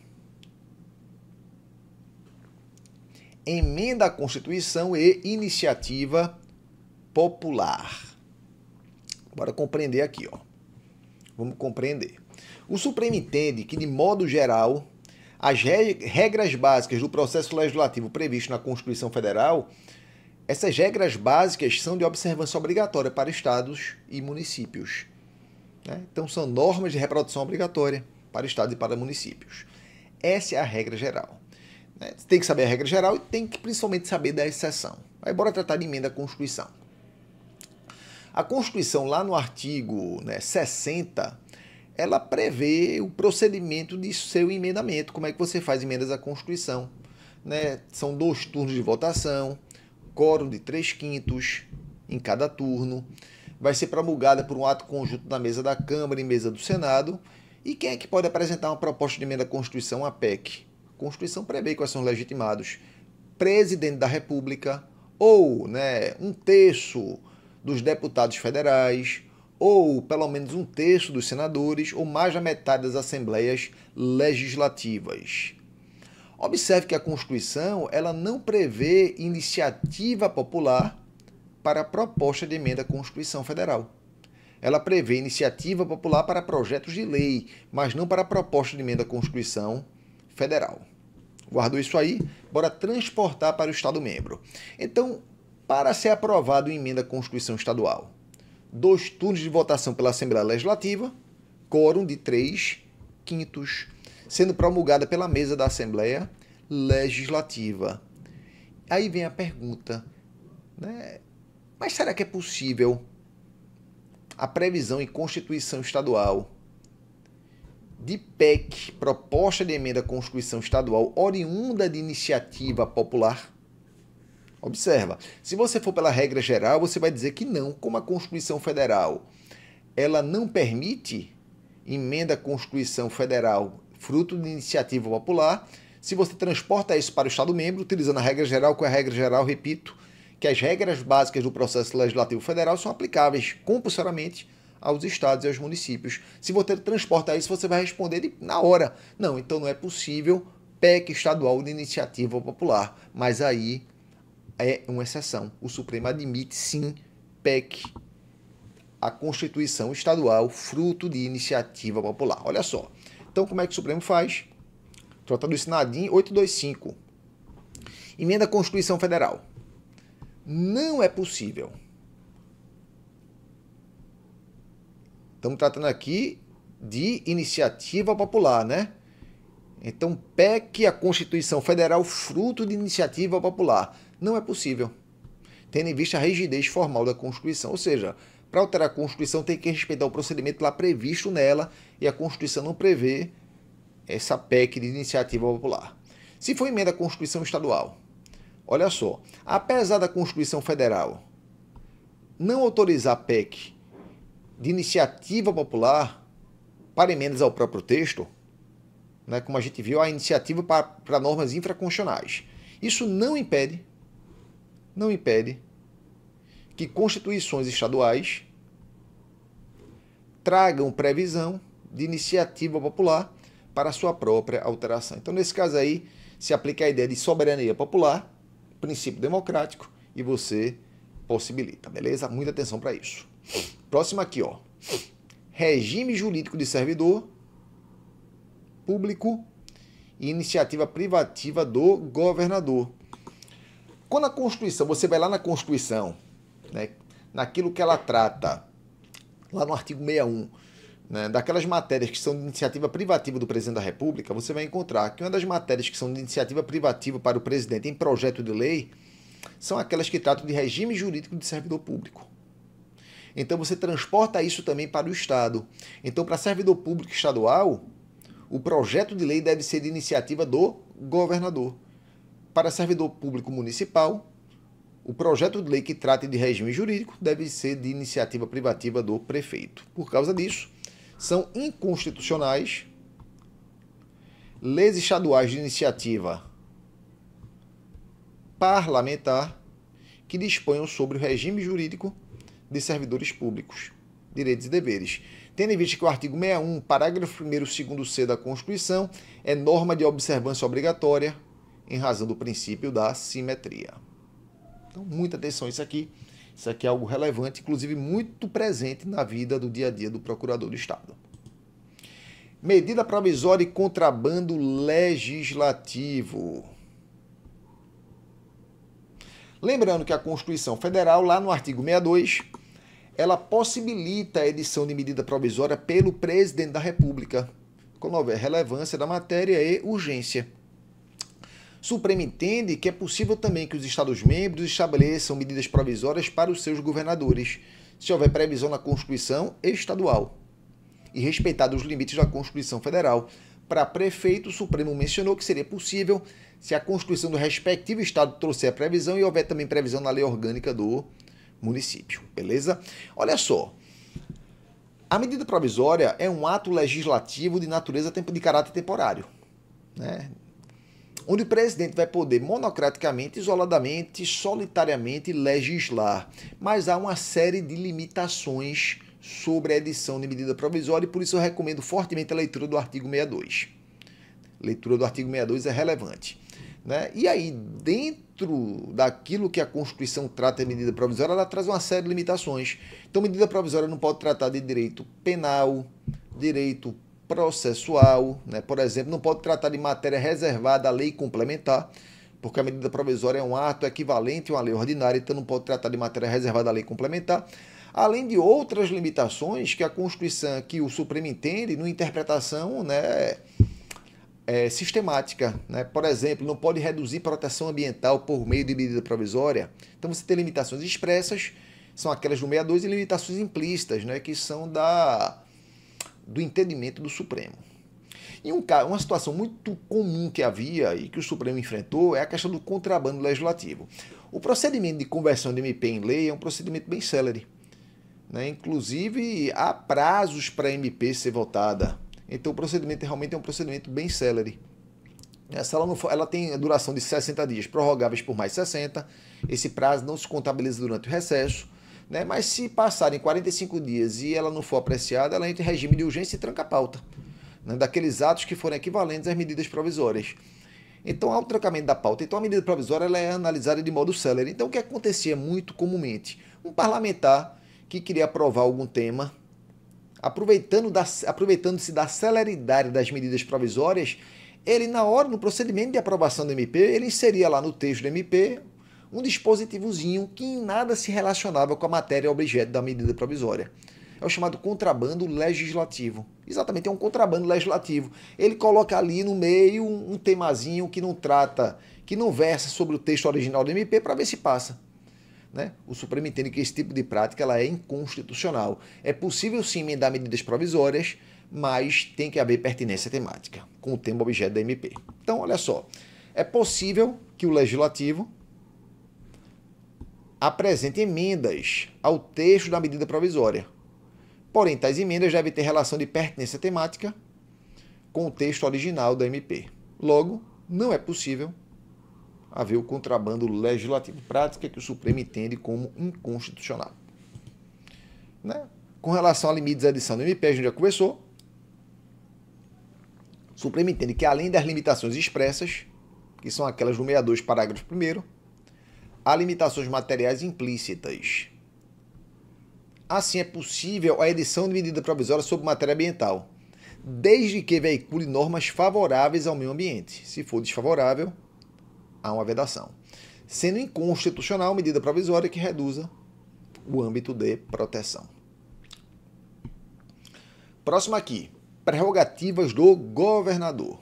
Emenda à Constituição e iniciativa popular. Bora compreender aqui, ó. Vamos compreender. O Supremo entende que, de modo geral, as regras básicas do processo legislativo previsto na Constituição Federal, essas regras básicas são de observância obrigatória para estados e municípios. Então, são normas de reprodução obrigatória para estados e para municípios. Essa é a regra geral. Você tem que saber a regra geral e tem que principalmente saber da exceção. Aí bora tratar de emenda à Constituição. A Constituição, lá no artigo 60, ela prevê o procedimento de seu emendamento. Como é que você faz emendas à Constituição? São 2 turnos de votação, quórum de 3/5 em cada turno. Vai ser promulgada por um ato conjunto na mesa da Câmara e mesa do Senado. E quem é que pode apresentar uma proposta de emenda à Constituição? A PEC. A Constituição prevê quais são os legitimados: presidente da República, ou 1/3 dos deputados federais, ou pelo menos 1/3 dos senadores, ou mais da metade das assembleias legislativas. Observe que a Constituição ela não prevê iniciativa popular para a proposta de emenda à Constituição Federal. Ela prevê iniciativa popular para projetos de lei, mas não para a proposta de emenda à Constituição Federal. Guardou isso aí? Bora transportar para o Estado-membro. Então, para ser aprovado uma emenda à Constituição Estadual, 2 turnos de votação pela Assembleia Legislativa, quórum de 3/5, sendo promulgada pela mesa da Assembleia Legislativa. Aí vem a pergunta, mas será que é possível a previsão em Constituição Estadual de PEC, proposta de emenda à Constituição Estadual, oriunda de iniciativa popular? Observa, se você for pela regra geral, você vai dizer que não, como a Constituição Federal ela não permite emenda à Constituição Federal fruto de iniciativa popular, se você transporta isso para o Estado-membro, utilizando a regra geral, com a regra geral, repito, que as regras básicas do processo legislativo federal são aplicáveis compulsoriamente aos estados e aos municípios. Se você transportar isso, você vai responder na hora. Não, então não é possível PEC estadual de iniciativa popular. Mas aí é uma exceção. O Supremo admite, sim, PEC, a Constituição Estadual, fruto de iniciativa popular. Olha só. Então, como é que o Supremo faz? Tratado isso na ADIM 825. Emenda à Constituição Federal. Não é possível. Estamos tratando aqui de iniciativa popular, Então, PEC, a Constituição Federal, fruto de iniciativa popular. Não é possível, tendo em vista a rigidez formal da Constituição. Ou seja, para alterar a Constituição tem que respeitar o procedimento lá previsto nela, e a Constituição não prevê essa PEC de iniciativa popular. Se for emenda à Constituição Estadual, olha só, apesar da Constituição Federal não autorizar a PEC de iniciativa popular para emendas ao próprio texto, né, como a gente viu, a iniciativa para normas infraconstitucionais. Isso não impede que constituições estaduais tragam previsão de iniciativa popular para a sua própria alteração. Então, nesse caso aí, se aplica a ideia de soberania popular, princípio democrático, e você possibilita, beleza? Muita atenção para isso. Próximo aqui, ó. Regime jurídico de servidor público e iniciativa privativa do governador. Quando a Constituição, você vai lá na Constituição, né, naquilo que ela trata, lá no artigo 61, né, daquelas matérias que são de iniciativa privativa do presidente da República, você vai encontrar que uma das matérias que são de iniciativa privativa para o presidente em projeto de lei são aquelas que tratam de regime jurídico de servidor público. Então você transporta isso também para o Estado. Então, para servidor público estadual, o projeto de lei deve ser de iniciativa do governador. Para servidor público municipal, o projeto de lei que trate de regime jurídico deve ser de iniciativa privativa do prefeito. Por causa disso, são inconstitucionais leis estaduais de iniciativa parlamentar que disponham sobre o regime jurídico de servidores públicos, direitos e deveres. Tendo em vista que o artigo 61, parágrafo 1º, 2º C da Constituição, é norma de observância obrigatória em razão do princípio da simetria. Então, muita atenção a isso aqui. Isso aqui é algo relevante, inclusive muito presente na vida do dia a dia do procurador do Estado. Medida provisória e contrabando legislativo. Lembrando que a Constituição Federal, lá no artigo 62, ela possibilita a edição de medida provisória pelo presidente da República, quando houver relevância da matéria e urgência. Supremo entende que é possível também que os Estados-membros estabeleçam medidas provisórias para os seus governadores, se houver previsão na Constituição estadual e respeitados os limites da Constituição Federal. Para prefeito, o Supremo mencionou que seria possível se a Constituição do respectivo Estado trouxer a previsão e houver também previsão na lei orgânica do município, beleza? Olha só, a medida provisória é um ato legislativo de natureza de caráter temporário, né? Onde o presidente vai poder monocraticamente, isoladamente, solitariamente legislar. Mas há uma série de limitações sobre a edição de medida provisória e por isso eu recomendo fortemente a leitura do artigo 62. A leitura do artigo 62 é relevante, né? E aí, dentro daquilo que a Constituição trata de medida provisória, ela traz uma série de limitações. Então, medida provisória não pode tratar de direito penal, direito processual, né? Por exemplo, não pode tratar de matéria reservada à lei complementar, porque a medida provisória é um ato equivalente a uma lei ordinária, então não pode tratar de matéria reservada à lei complementar, além de outras limitações que a Constituição, que o Supremo entende, numa interpretação, né, sistemática, né? Por exemplo, não pode reduzir proteção ambiental por meio de medida provisória. Então você tem limitações expressas, são aquelas do 62, e limitações implícitas, né, que são do entendimento do Supremo. E uma situação muito comum que havia e que o Supremo enfrentou é a questão do contrabando legislativo. O procedimento de conversão de MP em lei é um procedimento bem célere, né? Inclusive, há prazos para a MP ser votada. Então, o procedimento realmente é um procedimento bem célere. Se ela, não for, ela tem a duração de 60 dias, prorrogáveis por mais 60. Esse prazo não se contabiliza durante o recesso, né? Mas se passarem 45 dias e ela não for apreciada, ela entra em regime de urgência e tranca a pauta, né, daqueles atos que forem equivalentes às medidas provisórias. Então, há o trancamento da pauta. Então, a medida provisória ela é analisada de modo célere. Então, o que acontecia muito comumente? Um parlamentar que queria aprovar algum tema, aproveitando-se da celeridade das medidas provisórias, ele, na hora, no procedimento de aprovação do MP, ele inseria lá no texto do MP um dispositivozinho que em nada se relacionava com a matéria objeto da medida provisória. É o chamado contrabando legislativo. Exatamente, é um contrabando legislativo. Ele coloca ali no meio um temazinho que não trata, que não versa sobre o texto original do MP para ver se passa, né? O Supremo entende que esse tipo de prática ela é inconstitucional. É possível sim emendar medidas provisórias, mas tem que haver pertinência temática com o tema objeto da MP. Então, olha só, é possível que o Legislativo apresente emendas ao texto da medida provisória, Porém, tais emendas devem ter relação de pertinência temática com o texto original da MP. Logo, não é possível haver o contrabando legislativo, prática que o Supremo entende como inconstitucional. Né? Com relação a limites de edição do MP, a gente já conversou. O Supremo entende que, além das limitações expressas, que são aquelas do 62, parágrafo 1º, há limitações materiais implícitas. Assim, é possível a edição de medida provisória sobre matéria ambiental, desde que veicule normas favoráveis ao meio ambiente. Se for desfavorável, há uma vedação. Sendo inconstitucional medida provisória que reduza o âmbito de proteção. Próximo aqui, prerrogativas do governador.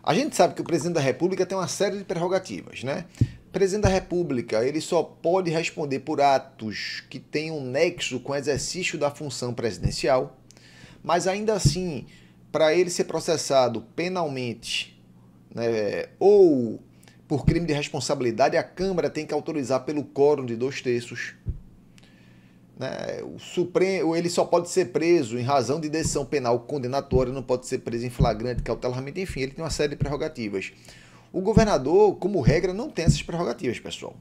A gente sabe que o presidente da República tem uma série de prerrogativas, né? O presidente da República, ele só pode responder por atos que tenham nexo com o exercício da função presidencial, mas ainda assim, para ele ser processado penalmente, né, ou por crime de responsabilidade, a Câmara tem que autorizar pelo quórum de 2/3. Né? O Supremo, ele só pode ser preso em razão de decisão penal condenatória, não pode ser preso em flagrante, cautelarmente, enfim, ele tem uma série de prerrogativas. O governador, como regra, não tem essas prerrogativas, pessoal.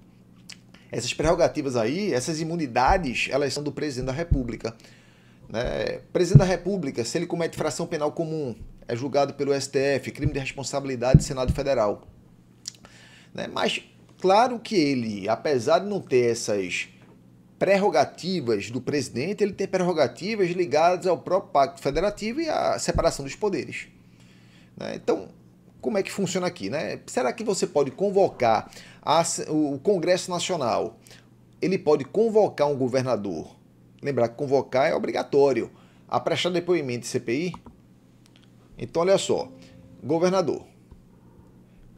Essas prerrogativas aí, essas imunidades, elas são do presidente da República. Né? Presidente da República, se ele comete infração penal comum, é julgado pelo STF, crime de responsabilidade, Senado Federal. Né? Mas, claro que ele, apesar de não ter essas prerrogativas do presidente, ele tem prerrogativas ligadas ao próprio Pacto Federativo e à separação dos poderes. Né? Então, como é que funciona aqui? Né? Será que você pode convocar o Congresso Nacional? Ele pode convocar um governador? Lembrar que convocar é obrigatório. A prestar depoimento de CPI? Então, olha só. Governador.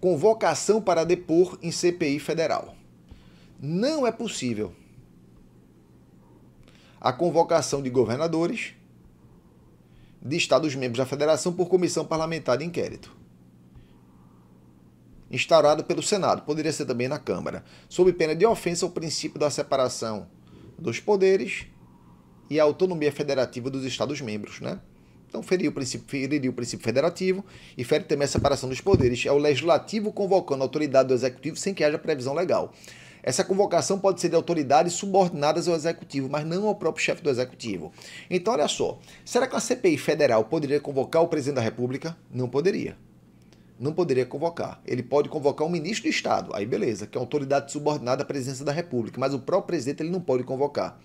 Convocação para depor em CPI federal. Não é possível a convocação de governadores de Estados-membros da Federação por comissão parlamentar de inquérito, instaurado pelo Senado, poderia ser também na Câmara, sob pena de ofensa ao princípio da separação dos poderes e a autonomia federativa dos Estados-membros, né? Então, feriria o princípio federativo e fere também a separação dos poderes. É o legislativo convocando a autoridade do executivo sem que haja previsão legal. Essa convocação pode ser de autoridades subordinadas ao executivo, mas não ao próprio chefe do executivo. Então, olha só, será que a CPI federal poderia convocar o presidente da República? Não poderia. Não poderia convocar. Ele pode convocar um ministro de Estado, aí beleza, que é uma autoridade subordinada à presidência da República, mas o próprio presidente ele não pode convocar.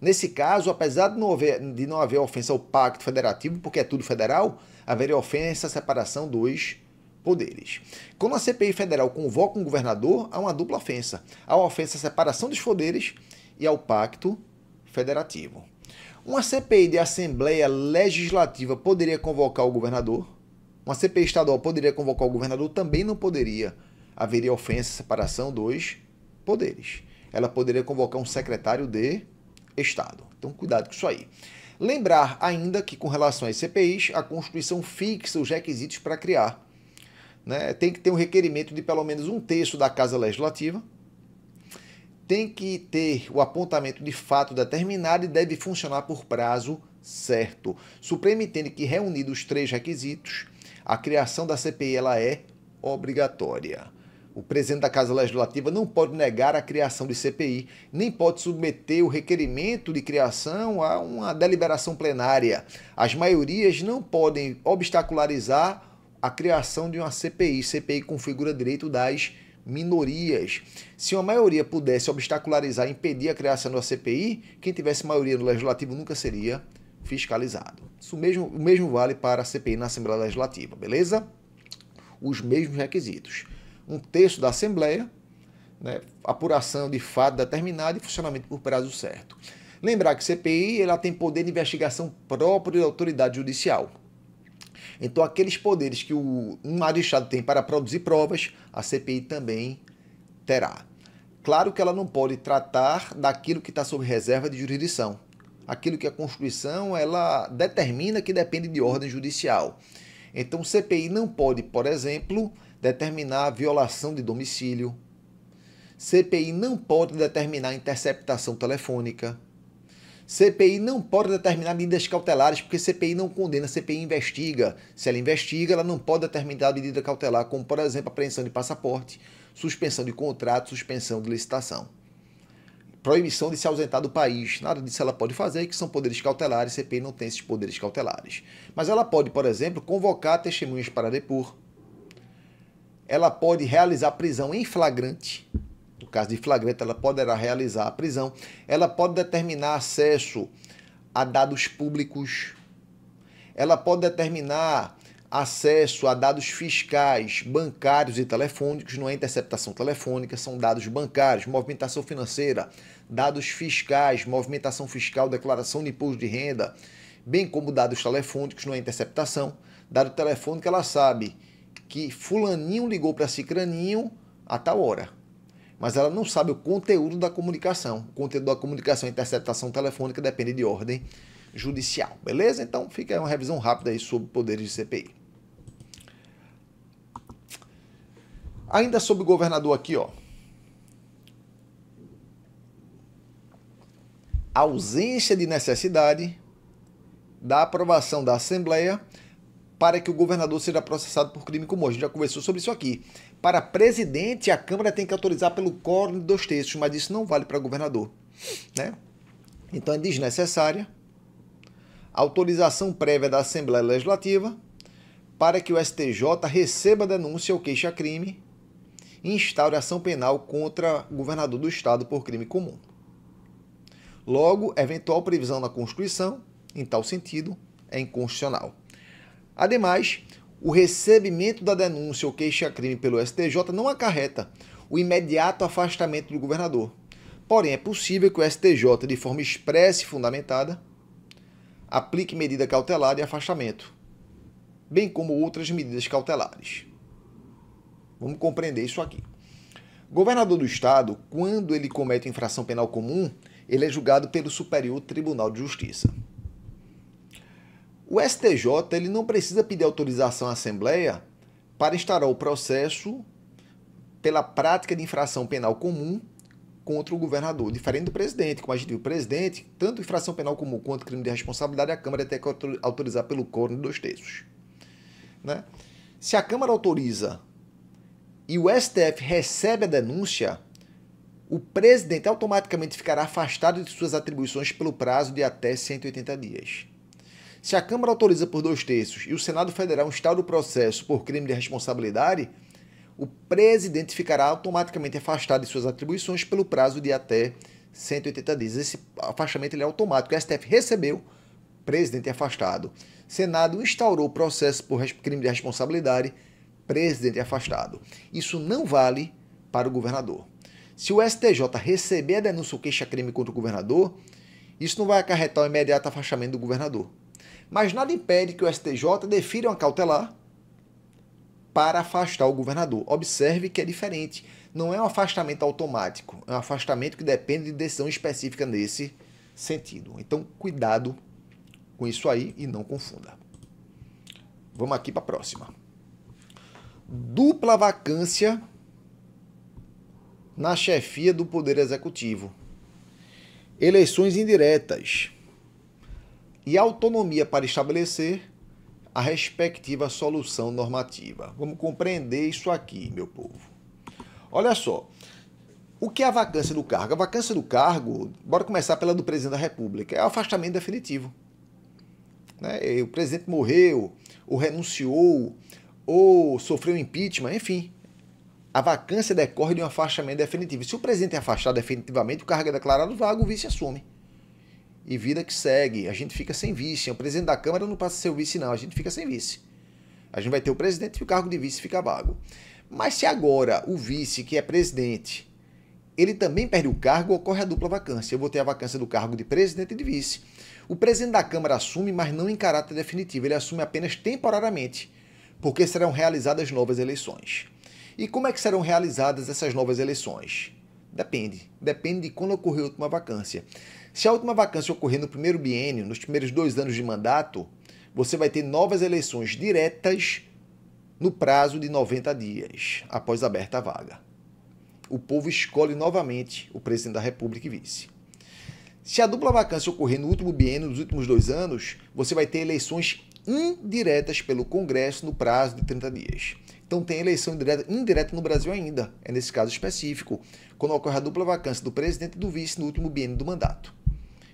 Nesse caso, apesar de não haver ofensa ao Pacto Federativo, porque é tudo federal, haveria ofensa à separação dos poderes. Quando a CPI federal convoca um governador, há uma dupla ofensa. Há a ofensa à separação dos poderes e ao Pacto Federativo. Uma CPI de Assembleia Legislativa poderia convocar o governador? Uma CPI estadual poderia convocar o governador? Também não poderia. Haveria ofensa à separação dos poderes. Ela poderia convocar um secretário de Estado. Então, cuidado com isso aí. Lembrar ainda que, com relação às CPIs, a Constituição fixa os requisitos para criar. Né? Tem que ter um requerimento de pelo menos 1/3 da Casa Legislativa. Tem que ter o apontamento de fato determinado e deve funcionar por prazo certo. O Supremo entende que, reunidos os 3 requisitos, a criação da CPI ela é obrigatória. O presidente da Casa Legislativa não pode negar a criação de CPI, nem pode submeter o requerimento de criação a uma deliberação plenária. As maiorias não podem obstacularizar a criação de uma CPI. CPI configura direito das minorias. Se uma maioria pudesse obstacularizar e impedir a criação de uma CPI, quem tivesse maioria no Legislativo nunca seria fiscalizado. O mesmo vale para a CPI na Assembleia Legislativa, beleza? Os mesmos requisitos. 1/3 da Assembleia, né, apuração de fato determinado e funcionamento por prazo certo. Lembrar que CPI ela tem poder de investigação próprio da autoridade judicial. Então, aqueles poderes que um magistrado tem para produzir provas, a CPI também terá. Claro que ela não pode tratar daquilo que está sob reserva de jurisdição. Aquilo que a Constituição ela determina que depende de ordem judicial. Então, CPI não pode, por exemplo, determinar a violação de domicílio. CPI não pode determinar a interceptação telefônica. CPI não pode determinar medidas cautelares, porque CPI não condena, CPI investiga. Se ela investiga, ela não pode determinar medida cautelar, como, por exemplo, apreensão de passaporte, suspensão de contrato, suspensão de licitação. Proibição de se ausentar do país. Nada disso ela pode fazer, que são poderes cautelares, CPI não tem esses poderes cautelares. Mas ela pode, por exemplo, convocar testemunhas para depor. Ela pode realizar prisão em flagrante. No caso de flagrante, ela poderá realizar a prisão. Ela pode determinar acesso a dados públicos. Ela pode determinar acesso a dados fiscais, bancários e telefônicos. Não é interceptação telefônica, são dados bancários, movimentação financeira, dados fiscais, movimentação fiscal, declaração de imposto de renda, bem como dados telefônicos, não é interceptação. Dado telefônico, ela sabe que fulaninho ligou para cicraninho a tal hora. Mas ela não sabe o conteúdo da comunicação. O conteúdo da comunicação e interceptação telefônica depende de ordem judicial. Beleza? Então fica aí uma revisão rápida aí sobre poderes de CPI. Ainda sobre o governador aqui, ó. Ausência de necessidade da aprovação da Assembleia para que o governador seja processado por crime comum. A gente já conversou sobre isso aqui. Para presidente, a Câmara tem que autorizar pelo quórum de 2/3, mas isso não vale para governador, né? Então é desnecessária a autorização prévia da Assembleia Legislativa para que o STJ receba denúncia ou queixa-crime e instaure ação penal contra o governador do Estado por crime comum. Logo, eventual previsão na Constituição, em tal sentido, é inconstitucional. Ademais, o recebimento da denúncia ou queixa-crime pelo STJ não acarreta o imediato afastamento do governador. Porém, é possível que o STJ, de forma expressa e fundamentada, aplique medida cautelar de afastamento, bem como outras medidas cautelares. Vamos compreender isso aqui. Governador do Estado, quando ele comete infração penal comum, ele é julgado pelo Superior Tribunal de Justiça. O STJ ele não precisa pedir autorização à Assembleia para instaurar o processo pela prática de infração penal comum contra o governador, diferente do presidente. Como a gente viu, o presidente, tanto infração penal comum quanto crime de responsabilidade, a Câmara tem que autorizar pelo quórum de 2/3. Né? Se a Câmara autoriza e o STF recebe a denúncia, o presidente automaticamente ficará afastado de suas atribuições pelo prazo de até 180 dias. Se a Câmara autoriza por 2/3 e o Senado Federal instaura o processo por crime de responsabilidade, o presidente ficará automaticamente afastado de suas atribuições pelo prazo de até 180 dias. Esse afastamento ele é automático. O STF recebeu, presidente é afastado. Senado instaurou o processo por crime de responsabilidade, presidente é afastado. Isso não vale para o governador. Se o STJ receber a denúncia ou queixa-crime contra o governador, isso não vai acarretar o imediato afastamento do governador. Mas nada impede que o STJ defira uma cautelar para afastar o governador. Observe que é diferente. Não é um afastamento automático, é um afastamento que depende de decisão específica nesse sentido. Então, cuidado com isso aí e não confunda. Vamos aqui para a próxima. Dupla vacância na chefia do Poder Executivo. Eleições indiretas. E autonomia para estabelecer a respectiva solução normativa. Vamos compreender isso aqui, meu povo. Olha só, o que é a vacância do cargo? A vacância do cargo, bora começar pela do presidente da República, é o afastamento definitivo. Né? O presidente morreu, ou renunciou, ou sofreu impeachment, enfim. A vacância decorre de um afastamento definitivo. Se o presidente é afastado definitivamente, o cargo é declarado vago, o vice assume. E vida que segue, a gente fica sem vice. O presidente da Câmara não passa a ser o vice, não. A gente fica sem vice. A gente vai ter o presidente e o cargo de vice fica vago. Mas se agora o vice, que é presidente, ele também perde o cargo, ocorre a dupla vacância. Eu vou ter a vacância do cargo de presidente e de vice. O presidente da Câmara assume, mas não em caráter definitivo. Ele assume apenas temporariamente, porque serão realizadas novas eleições. E como é que serão realizadas essas novas eleições? Depende. Depende de quando ocorreu a última vacância. Se a última vacância ocorrer no primeiro biênio, nos primeiros 2 anos de mandato, você vai ter novas eleições diretas no prazo de 90 dias, após aberta a vaga. O povo escolhe novamente o presidente da República e vice. Se a dupla vacância ocorrer no último biênio, nos últimos 2 anos, você vai ter eleições indiretas pelo Congresso no prazo de 30 dias. Então tem eleição indireta no Brasil ainda, é nesse caso específico, quando ocorre a dupla vacância do presidente e do vice no último biênio do mandato.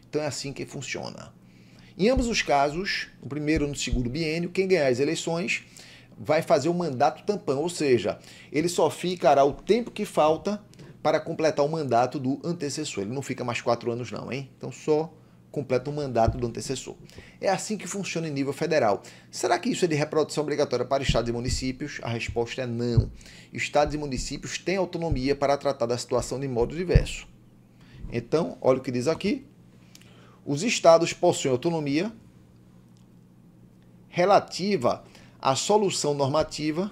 Então é assim que funciona. Em ambos os casos, no primeiro ou no segundo biênio, quem ganhar as eleições vai fazer o mandato tampão, ou seja, ele só ficará o tempo que falta para completar o mandato do antecessor. Ele não fica mais 4 anos não, hein? Então só completa o mandato do antecessor. É assim que funciona em nível federal. Será que isso é de reprodução obrigatória para estados e municípios? A resposta é não. Estados e municípios têm autonomia para tratar da situação de modo diverso. Então, olha o que diz aqui. Os estados possuem autonomia relativa à solução normativa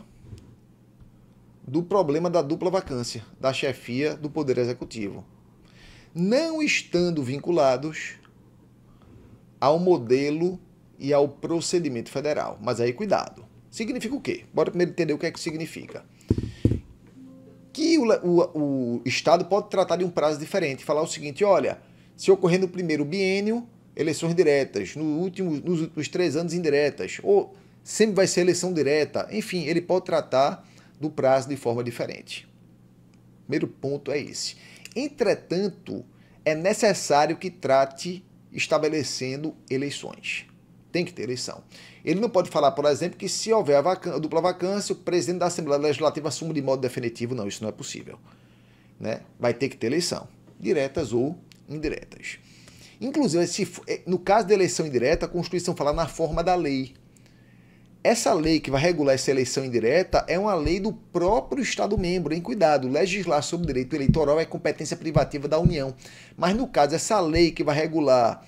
do problema da dupla vacância da chefia do Poder Executivo, não estando vinculados ao modelo e ao procedimento federal. Mas aí, cuidado. Significa o quê? Bora primeiro entender o que é que significa. Que o Estado pode tratar de um prazo diferente, falar o seguinte, olha, se ocorrer no primeiro biênio, eleições diretas, nos últimos 3 anos indiretas, ou sempre vai ser eleição direta, enfim, ele pode tratar do prazo de forma diferente. Primeiro ponto é esse. Entretanto, é necessário que trate estabelecendo eleições. Tem que ter eleição. Ele não pode falar, por exemplo, que se houver a dupla vacância, o presidente da Assembleia Legislativa assume de modo definitivo. Não, isso não é possível. Né? Vai ter que ter eleição, diretas ou indiretas. Inclusive, no caso de eleição indireta, a Constituição fala na forma da lei. Essa lei que vai regular essa eleição indireta é uma lei do próprio Estado-membro. Em cuidado, legislar sobre o direito eleitoral é competência privativa da União. Mas, no caso, essa lei que vai regular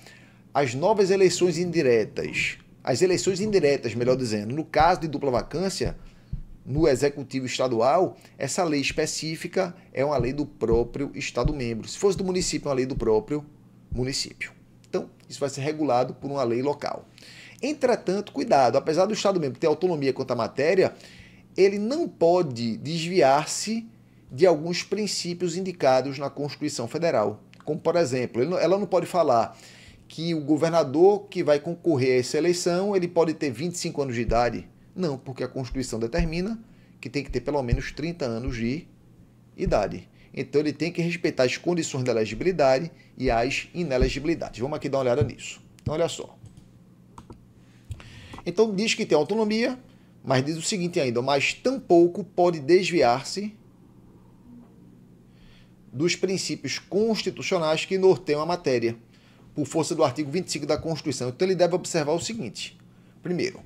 as novas eleições indiretas, as eleições indiretas, melhor dizendo, no caso de dupla vacância, no Executivo Estadual, essa lei específica é uma lei do próprio Estado-membro. Se fosse do município, é uma lei do próprio município. Então, isso vai ser regulado por uma lei local. Entretanto, cuidado, apesar do Estado-membro ter autonomia quanto à matéria, ele não pode desviar-se de alguns princípios indicados na Constituição Federal. Como, por exemplo, ela não pode falar que o governador que vai concorrer a essa eleição, ele pode ter 25 anos de idade. Não, porque a Constituição determina que tem que ter pelo menos 30 anos de idade. Então, ele tem que respeitar as condições da elegibilidade e as inelegibilidades. Vamos aqui dar uma olhada nisso. Então, olha só. Então, diz que tem autonomia, mas diz o seguinte ainda, mas tampouco pode desviar-se dos princípios constitucionais que norteiam a matéria, por força do artigo 25 da Constituição. Então, ele deve observar o seguinte. Primeiro,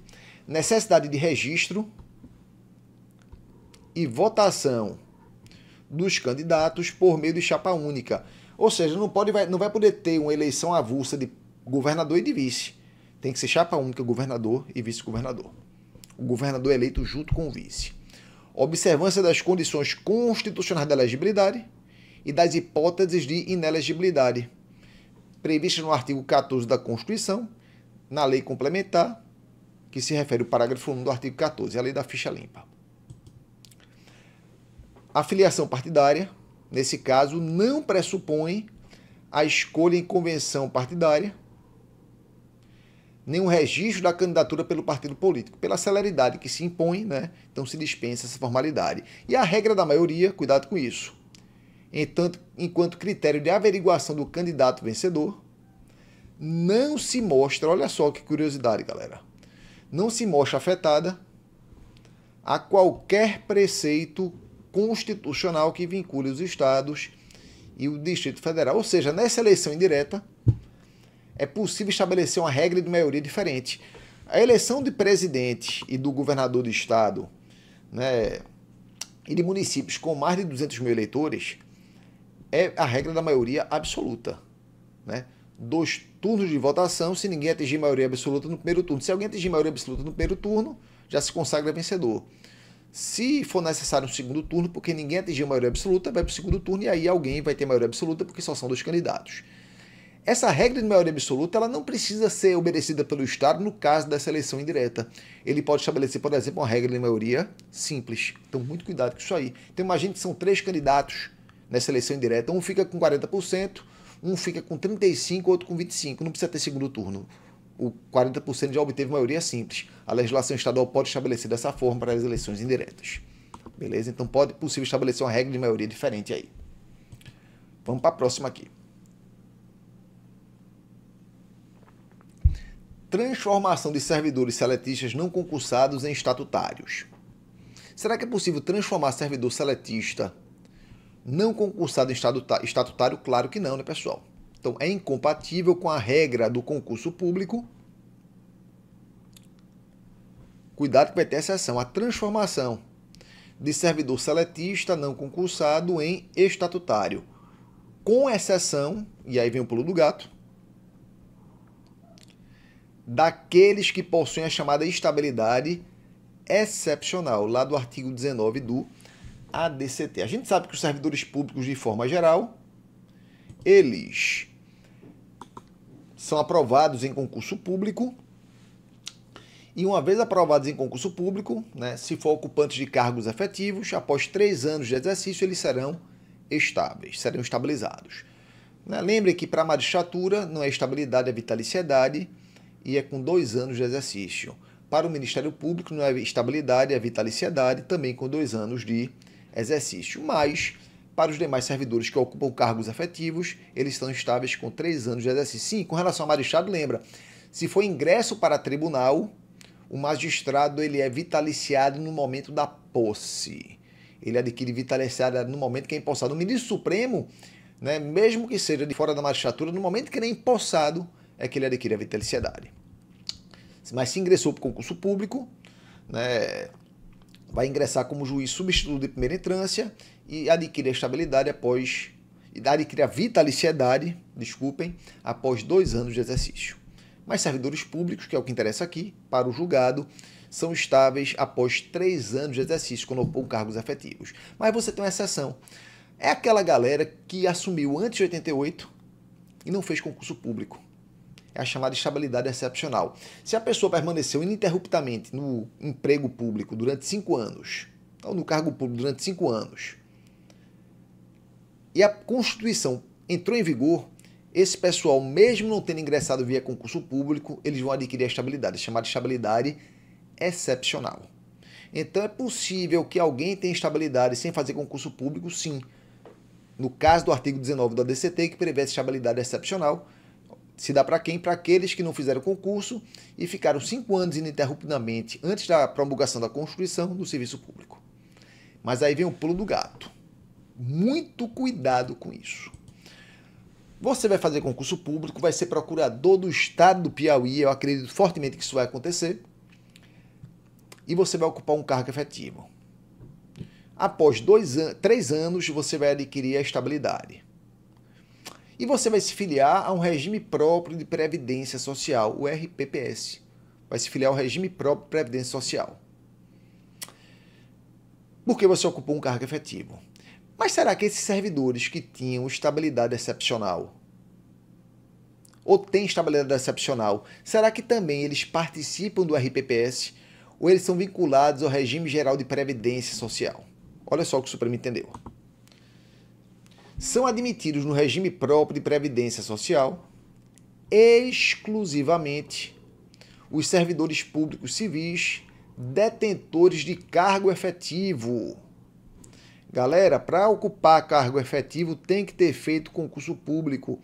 necessidade de registro e votação dos candidatos por meio de chapa única. Ou seja, não vai poder ter uma eleição avulsa de governador e de vice. Tem que ser chapa única, governador e vice-governador. O governador é eleito junto com o vice. Observância das condições constitucionais da elegibilidade e das hipóteses de inelegibilidade, previstas no artigo 14 da Constituição, na lei complementar, que se refere ao parágrafo 1 do artigo 14, a lei da ficha limpa. A filiação partidária, nesse caso, não pressupõe a escolha em convenção partidária, nem um registro da candidatura pelo partido político. Pela celeridade que se impõe, né? Então se dispensa essa formalidade. E a regra da maioria, cuidado com isso. Enquanto critério de averiguação do candidato vencedor, não se mostra, olha só que curiosidade, galera, não se mostra afetada a qualquer preceito constitucional que vincule os estados e o Distrito Federal. Ou seja, nessa eleição indireta, é possível estabelecer uma regra de maioria diferente. A eleição de presidente e do governador do estado, né, e de municípios com mais de 200 mil eleitores é a regra da maioria absoluta. Né? 2 turnos de votação se ninguém atingir maioria absoluta no primeiro turno. Se alguém atingir maioria absoluta no primeiro turno, já se consagra vencedor. Se for necessário um segundo turno, porque ninguém atingiu maioria absoluta, vai para o segundo turno e aí alguém vai ter maioria absoluta porque só são 2 candidatos. Essa regra de maioria absoluta ela não precisa ser obedecida pelo Estado no caso dessa eleição indireta. Ele pode estabelecer, por exemplo, uma regra de maioria simples. Então, muito cuidado com isso aí. Então, imagine que são 3 candidatos nessa eleição indireta. Um fica com 40%, Um fica com 35, outro com 25. Não precisa ter segundo turno. O 40% já obteve maioria simples. A legislação estadual pode estabelecer dessa forma para as eleições indiretas. Beleza? Então pode possível estabelecer uma regra de maioria diferente aí. Vamos para a próxima aqui. Transformação de servidores seletistas não concursados em estatutários. Será que é possível transformar servidor seletista não concursado em estatutário? Claro que não, né, pessoal? Então, é incompatível com a regra do concurso público. Cuidado que vai ter exceção. A transformação de servidor seletista não concursado em estatutário. Com exceção, e aí vem o pulo do gato, daqueles que possuem a chamada estabilidade excepcional, lá do artigo 19 do ADCT. A gente sabe que os servidores públicos, de forma geral, eles são aprovados em concurso público e, uma vez aprovados em concurso público, né, se for ocupantes de cargos efetivos, após 3 anos de exercício, eles serão estáveis, serão estabilizados. Né? Lembre que para a magistratura não é estabilidade, é vitaliciedade e é com 2 anos de exercício. Para o Ministério Público não é estabilidade, é vitaliciedade, também com 2 anos de exercício. Mas, para os demais servidores que ocupam cargos efetivos, eles estão estáveis com 3 anos de exercício. Sim, com relação ao magistrado, lembra, se for ingresso para tribunal, o magistrado ele é vitaliciado no momento da posse. Ele adquire vitaliciedade no momento que é empossado. O ministro Supremo, né, mesmo que seja de fora da magistratura, no momento que ele é empossado, é que ele adquire a vitaliciedade. Mas se ingressou para o concurso público, né, vai ingressar como juiz substituto de primeira entrância e adquire a estabilidade após, adquire a vitaliciedade, após 2 anos de exercício. Mas servidores públicos, que é o que interessa aqui, para o julgado, são estáveis após 3 anos de exercício, quando ocupam cargos efetivos. Mas você tem uma exceção. É aquela galera que assumiu antes de 88 e não fez concurso público. É a chamada estabilidade excepcional. Se a pessoa permaneceu ininterruptamente no emprego público durante 5 anos, ou no cargo público durante 5 anos, e a Constituição entrou em vigor, esse pessoal, mesmo não tendo ingressado via concurso público, eles vão adquirir a estabilidade, chamada estabilidade excepcional. Então é possível que alguém tenha estabilidade sem fazer concurso público, sim. No caso do artigo 19 do ADCT, que prevê essa estabilidade excepcional, se dá para quem? Para aqueles que não fizeram concurso e ficaram 5 anos ininterruptamente antes da promulgação da Constituição do serviço público. Mas aí vem o pulo do gato. Muito cuidado com isso. Você vai fazer concurso público, vai ser procurador do estado do Piauí, eu acredito fortemente que isso vai acontecer, e você vai ocupar um cargo efetivo. Após 3 anos, você vai adquirir a estabilidade. E você vai se filiar a um regime próprio de previdência social, o RPPS. Vai se filiar ao regime próprio de previdência social. Porque você ocupou um cargo efetivo. Mas será que esses servidores que tinham estabilidade excepcional, ou têm estabilidade excepcional, será que também eles participam do RPPS, ou eles são vinculados ao regime geral de previdência social? Olha só o que o Supremo entendeu. São admitidos no regime próprio de previdência social exclusivamente os servidores públicos civis detentores de cargo efetivo. Galera, para ocupar cargo efetivo tem que ter feito concurso público.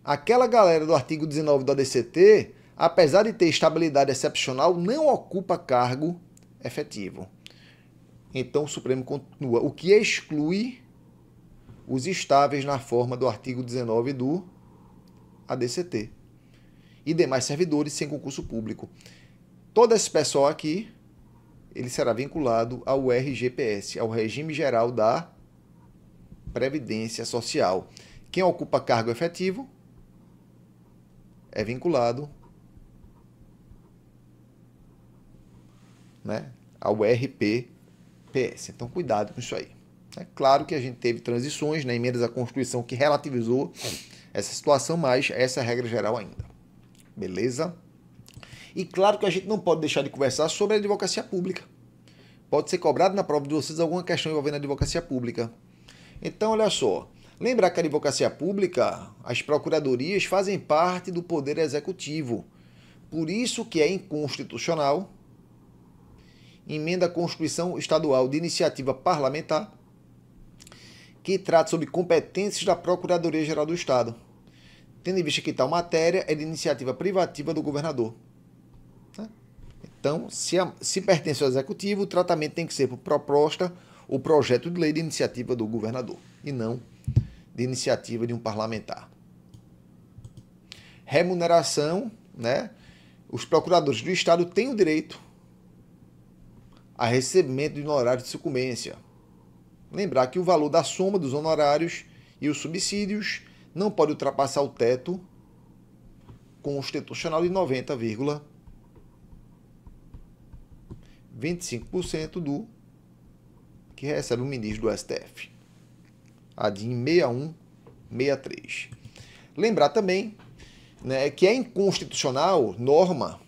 Aquela galera do artigo 19 do ADCT, apesar de ter estabilidade excepcional, não ocupa cargo efetivo. Então o Supremo continua, o que exclui os estáveis na forma do artigo 19 do ADCT e demais servidores sem concurso público. Todo esse pessoal aqui, ele será vinculado ao RGPS, ao Regime Geral da Previdência Social. Quem ocupa cargo efetivo é vinculado, né, ao RPPS. Então, cuidado com isso aí. É claro que a gente teve transições, né, emendas à Constituição que relativizou essa situação, mas essa é a regra geral ainda. Beleza? E claro que a gente não pode deixar de conversar sobre a advocacia pública. Pode ser cobrado na prova de vocês alguma questão envolvendo a advocacia pública. Então, olha só. Lembrar que a advocacia pública, as procuradorias fazem parte do poder executivo. Por isso que é inconstitucional emenda à Constituição Estadual de iniciativa parlamentar que trata sobre competências da Procuradoria-Geral do Estado, tendo em vista que tal matéria é de iniciativa privativa do governador. Então, se pertence ao executivo, o tratamento tem que ser por proposta ou projeto de lei de iniciativa do governador, e não de iniciativa de um parlamentar. Remuneração, né? Os procuradores do Estado têm o direito a recebimento de honorários de sucumbência. Lembrar que o valor da soma dos honorários e os subsídios não pode ultrapassar o teto constitucional de 90,25% do que recebe o ministro do STF. A DIN 6163. Lembrar também, né, que é inconstitucional norma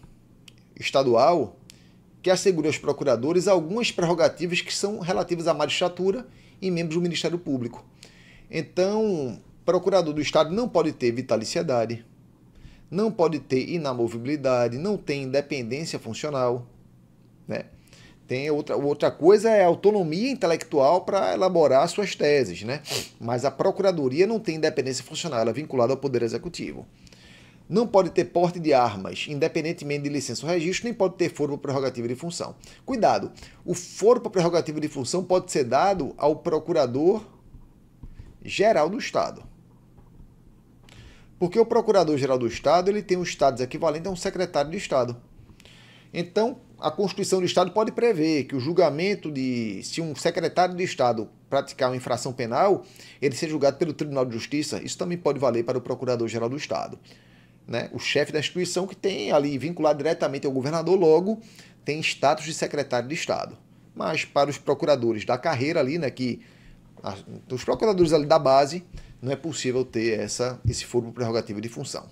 estadual que assegura aos procuradores algumas prerrogativas que são relativas à magistratura e membros do Ministério Público. Então, procurador do Estado não pode ter vitaliciedade, não pode ter inamovibilidade, não tem independência funcional, né? Tem outra coisa é a autonomia intelectual para elaborar suas teses, né? Mas a Procuradoria não tem independência funcional, ela é vinculada ao Poder Executivo. Não pode ter porte de armas, independentemente de licença ou registro, nem pode ter foro para prerrogativa de função. Cuidado, o foro para prerrogativa de função pode ser dado ao Procurador-Geral do Estado. Porque o Procurador-Geral do Estado ele tem um status equivalente a um secretário de Estado. Então, a Constituição do Estado pode prever que o julgamento se um secretário de Estado praticar uma infração penal, ele seja julgado pelo Tribunal de Justiça. Isso também pode valer para o Procurador-Geral do Estado, né? O chefe da instituição que tem ali vinculado diretamente ao governador, logo tem status de secretário de Estado. Mas para os procuradores da carreira ali, né, os procuradores ali da base, não é possível ter esse foro por prerrogativa de função.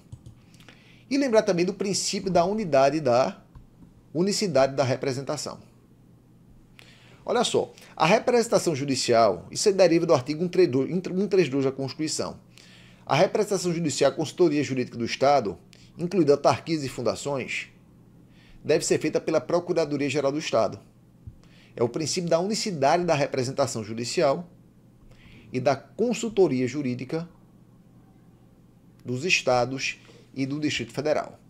E lembrar também do princípio da unicidade da representação. Olha só, a representação judicial, isso deriva do artigo 132 da Constituição. A representação judicial, a consultoria jurídica do Estado, incluindo autarquias e fundações, deve ser feita pela Procuradoria-Geral do Estado. É o princípio da unicidade da representação judicial e da consultoria jurídica dos estados e do Distrito Federal.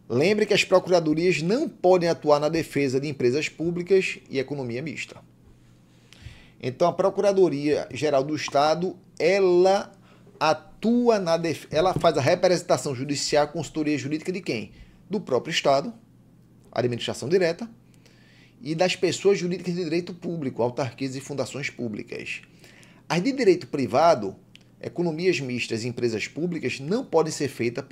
Lembre que as procuradorias não podem atuar na defesa de empresas públicas e economia mista. Então, a Procuradoria-Geral do Estado, ela faz a representação judicial, a consultoria jurídica de quem? Do próprio Estado, administração direta, e das pessoas jurídicas de direito público, autarquias e fundações públicas. As de direito privado, economias mistas e empresas públicas, não podem ser feitas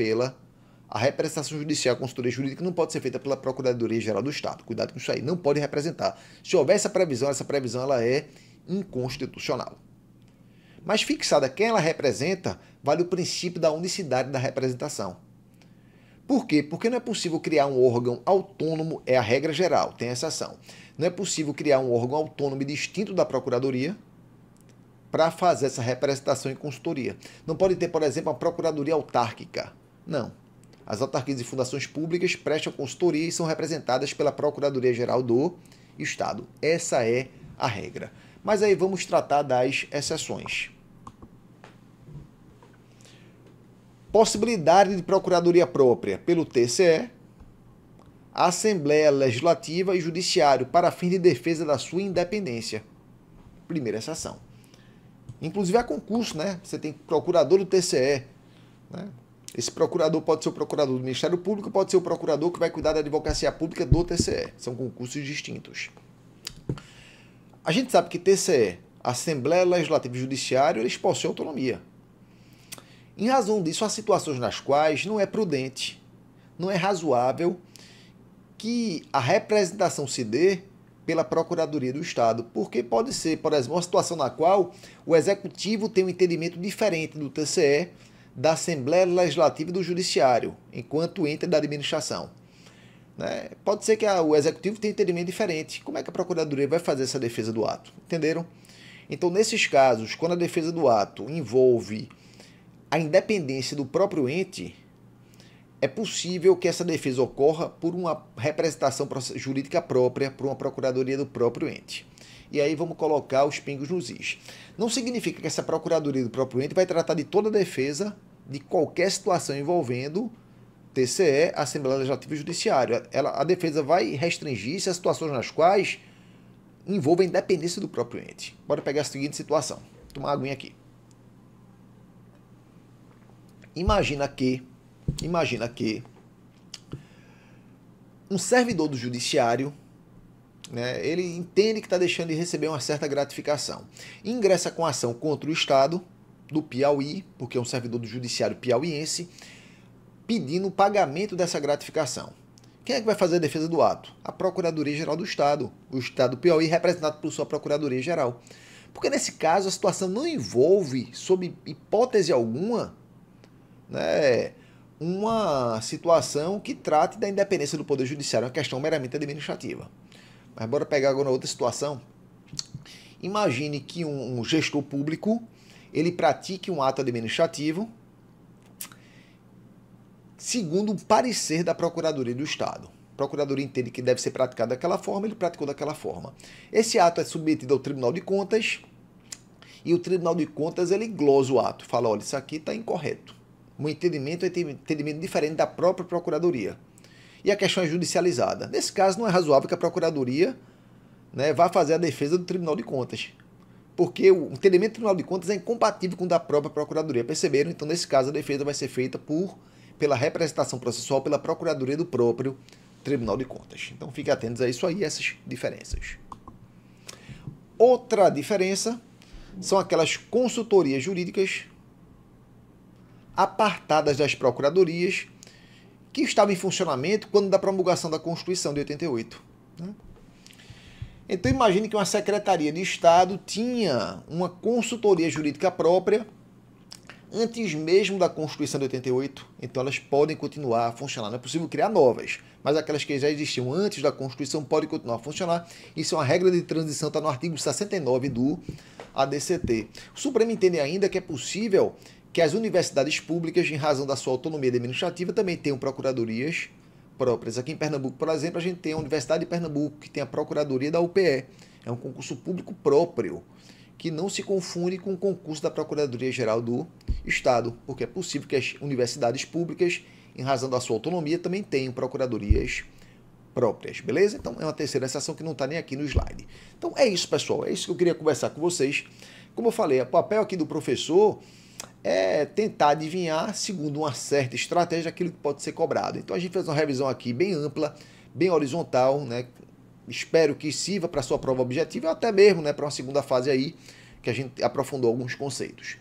a representação judicial, a consultoria jurídica não pode ser feita pela Procuradoria-Geral do Estado. Cuidado com isso aí, não pode representar. Se houver essa previsão ela é inconstitucional. Mas fixada quem ela representa, vale o princípio da unicidade da representação. Por quê? Porque não é possível criar um órgão autônomo, é a regra geral, tem exceção. Não é possível criar um órgão autônomo distinto da Procuradoria para fazer essa representação em consultoria. Não pode ter, por exemplo, uma Procuradoria autárquica. Não. As autarquias e fundações públicas prestam consultoria e são representadas pela Procuradoria-Geral do Estado. Essa é a regra. Mas aí vamos tratar das exceções. Possibilidade de procuradoria própria pelo TCE, Assembleia Legislativa e Judiciário para fim de defesa da sua independência. Primeira exceção. Inclusive há concurso, né? Você tem procurador do TCE, né? Esse procurador pode ser o procurador do Ministério Público, pode ser o procurador que vai cuidar da advocacia pública do TCE. São concursos distintos. A gente sabe que TCE, Assembleia Legislativa e Judiciário, eles possuem autonomia. Em razão disso, há situações nas quais não é prudente, não é razoável que a representação se dê pela Procuradoria do Estado, porque pode ser, por exemplo, uma situação na qual o Executivo tem um entendimento diferente do TCE, da Assembleia Legislativa e do Judiciário, enquanto entra da administração. Né? Pode ser que o Executivo tenha um entendimento diferente. Como é que a Procuradoria vai fazer essa defesa do ato? Entenderam? Então, nesses casos, quando a defesa do ato envolve a independência do próprio ente, é possível que essa defesa ocorra por uma representação jurídica própria, por uma procuradoria do próprio ente. E aí vamos colocar os pingos nos is. Não significa que essa procuradoria do próprio ente vai tratar de toda a defesa de qualquer situação envolvendo TCE, Assembleia Legislativa e Judiciário. A defesa vai restringir-se a situações nas quais envolvem a independência do próprio ente. Bora pegar a seguinte situação. Vou tomar uma aguinha aqui. Imagina que um servidor do judiciário, né, ele entende que está deixando de receber uma certa gratificação. Ingressa com ação contra o Estado do Piauí, porque é um servidor do judiciário piauiense, pedindo o pagamento dessa gratificação. Quem é que vai fazer a defesa do ato? A Procuradoria-Geral do Estado. O Estado do Piauí representado por sua Procuradoria-Geral. Porque nesse caso a situação não envolve, sob hipótese alguma, né, uma situação que trate da independência do Poder Judiciário, uma questão meramente administrativa. Mas bora pegar agora outra situação. Imagine que um gestor público ele pratique um ato administrativo segundo o parecer da Procuradoria do Estado. A Procuradoria entende que deve ser praticado daquela forma, ele praticou daquela forma. Esse ato é submetido ao Tribunal de Contas e o Tribunal de Contas ele glosa o ato, fala, olha, isso aqui está incorreto. O entendimento é um entendimento diferente da própria Procuradoria. E a questão é judicializada. Nesse caso, não é razoável que a Procuradoria, né, vá fazer a defesa do Tribunal de Contas. Porque o entendimento do Tribunal de Contas é incompatível com o da própria Procuradoria. Perceberam? Então, nesse caso, a defesa vai ser feita pela representação processual, pela Procuradoria do próprio Tribunal de Contas. Então, fiquem atentos a isso aí, essas diferenças. Outra diferença são aquelas consultorias jurídicas apartadas das procuradorias que estavam em funcionamento quando da promulgação da Constituição de 88. Né? Então imagine que uma Secretaria de Estado tinha uma consultoria jurídica própria antes mesmo da Constituição de 88, então elas podem continuar a funcionar. Não é possível criar novas, mas aquelas que já existiam antes da Constituição podem continuar a funcionar. Isso é uma regra de transição, está no artigo 69 do ADCT. O Supremo entende ainda que é possível que as universidades públicas, em razão da sua autonomia administrativa, também tenham procuradorias próprias. Aqui em Pernambuco, por exemplo, a gente tem a Universidade de Pernambuco, que tem a Procuradoria da UPE. É um concurso público próprio, que não se confunde com o concurso da Procuradoria-Geral do Estado, porque é possível que as universidades públicas, em razão da sua autonomia, também tenham procuradorias próprias, beleza? Então, é uma terceira exceção que não está nem aqui no slide. Então, é isso, pessoal. É isso que eu queria conversar com vocês. Como eu falei, o papel aqui do professor é tentar adivinhar, segundo uma certa estratégia, aquilo que pode ser cobrado. Então a gente fez uma revisão aqui bem ampla, bem horizontal, né? Espero que sirva para a sua prova objetiva, ou até mesmo, né, para uma segunda fase aí, que a gente aprofundou alguns conceitos.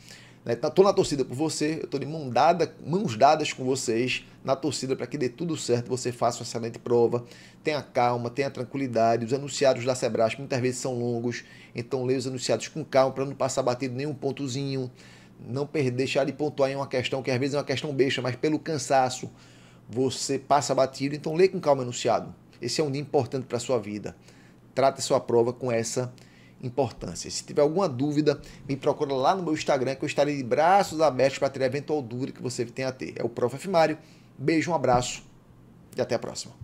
Estou na torcida por você, eu estou de mãos dadas com vocês, na torcida para que dê tudo certo, você faça uma excelente prova, tenha calma, tenha tranquilidade. Os enunciados da Sebrasp muitas vezes são longos, então leia os enunciados com calma para não passar batido nenhum pontozinho, não deixar de pontuar em uma questão que às vezes é uma questão besta, mas pelo cansaço você passa batido. Então leia com calma o enunciado. Esse é um dia importante para a sua vida. Trate a sua prova com essa importância. Se tiver alguma dúvida, me procura lá no meu Instagram, que eu estarei de braços abertos para ter a eventual dúvida que você tenha a ter. É o Prof. Mário. Beijo, um abraço e até a próxima.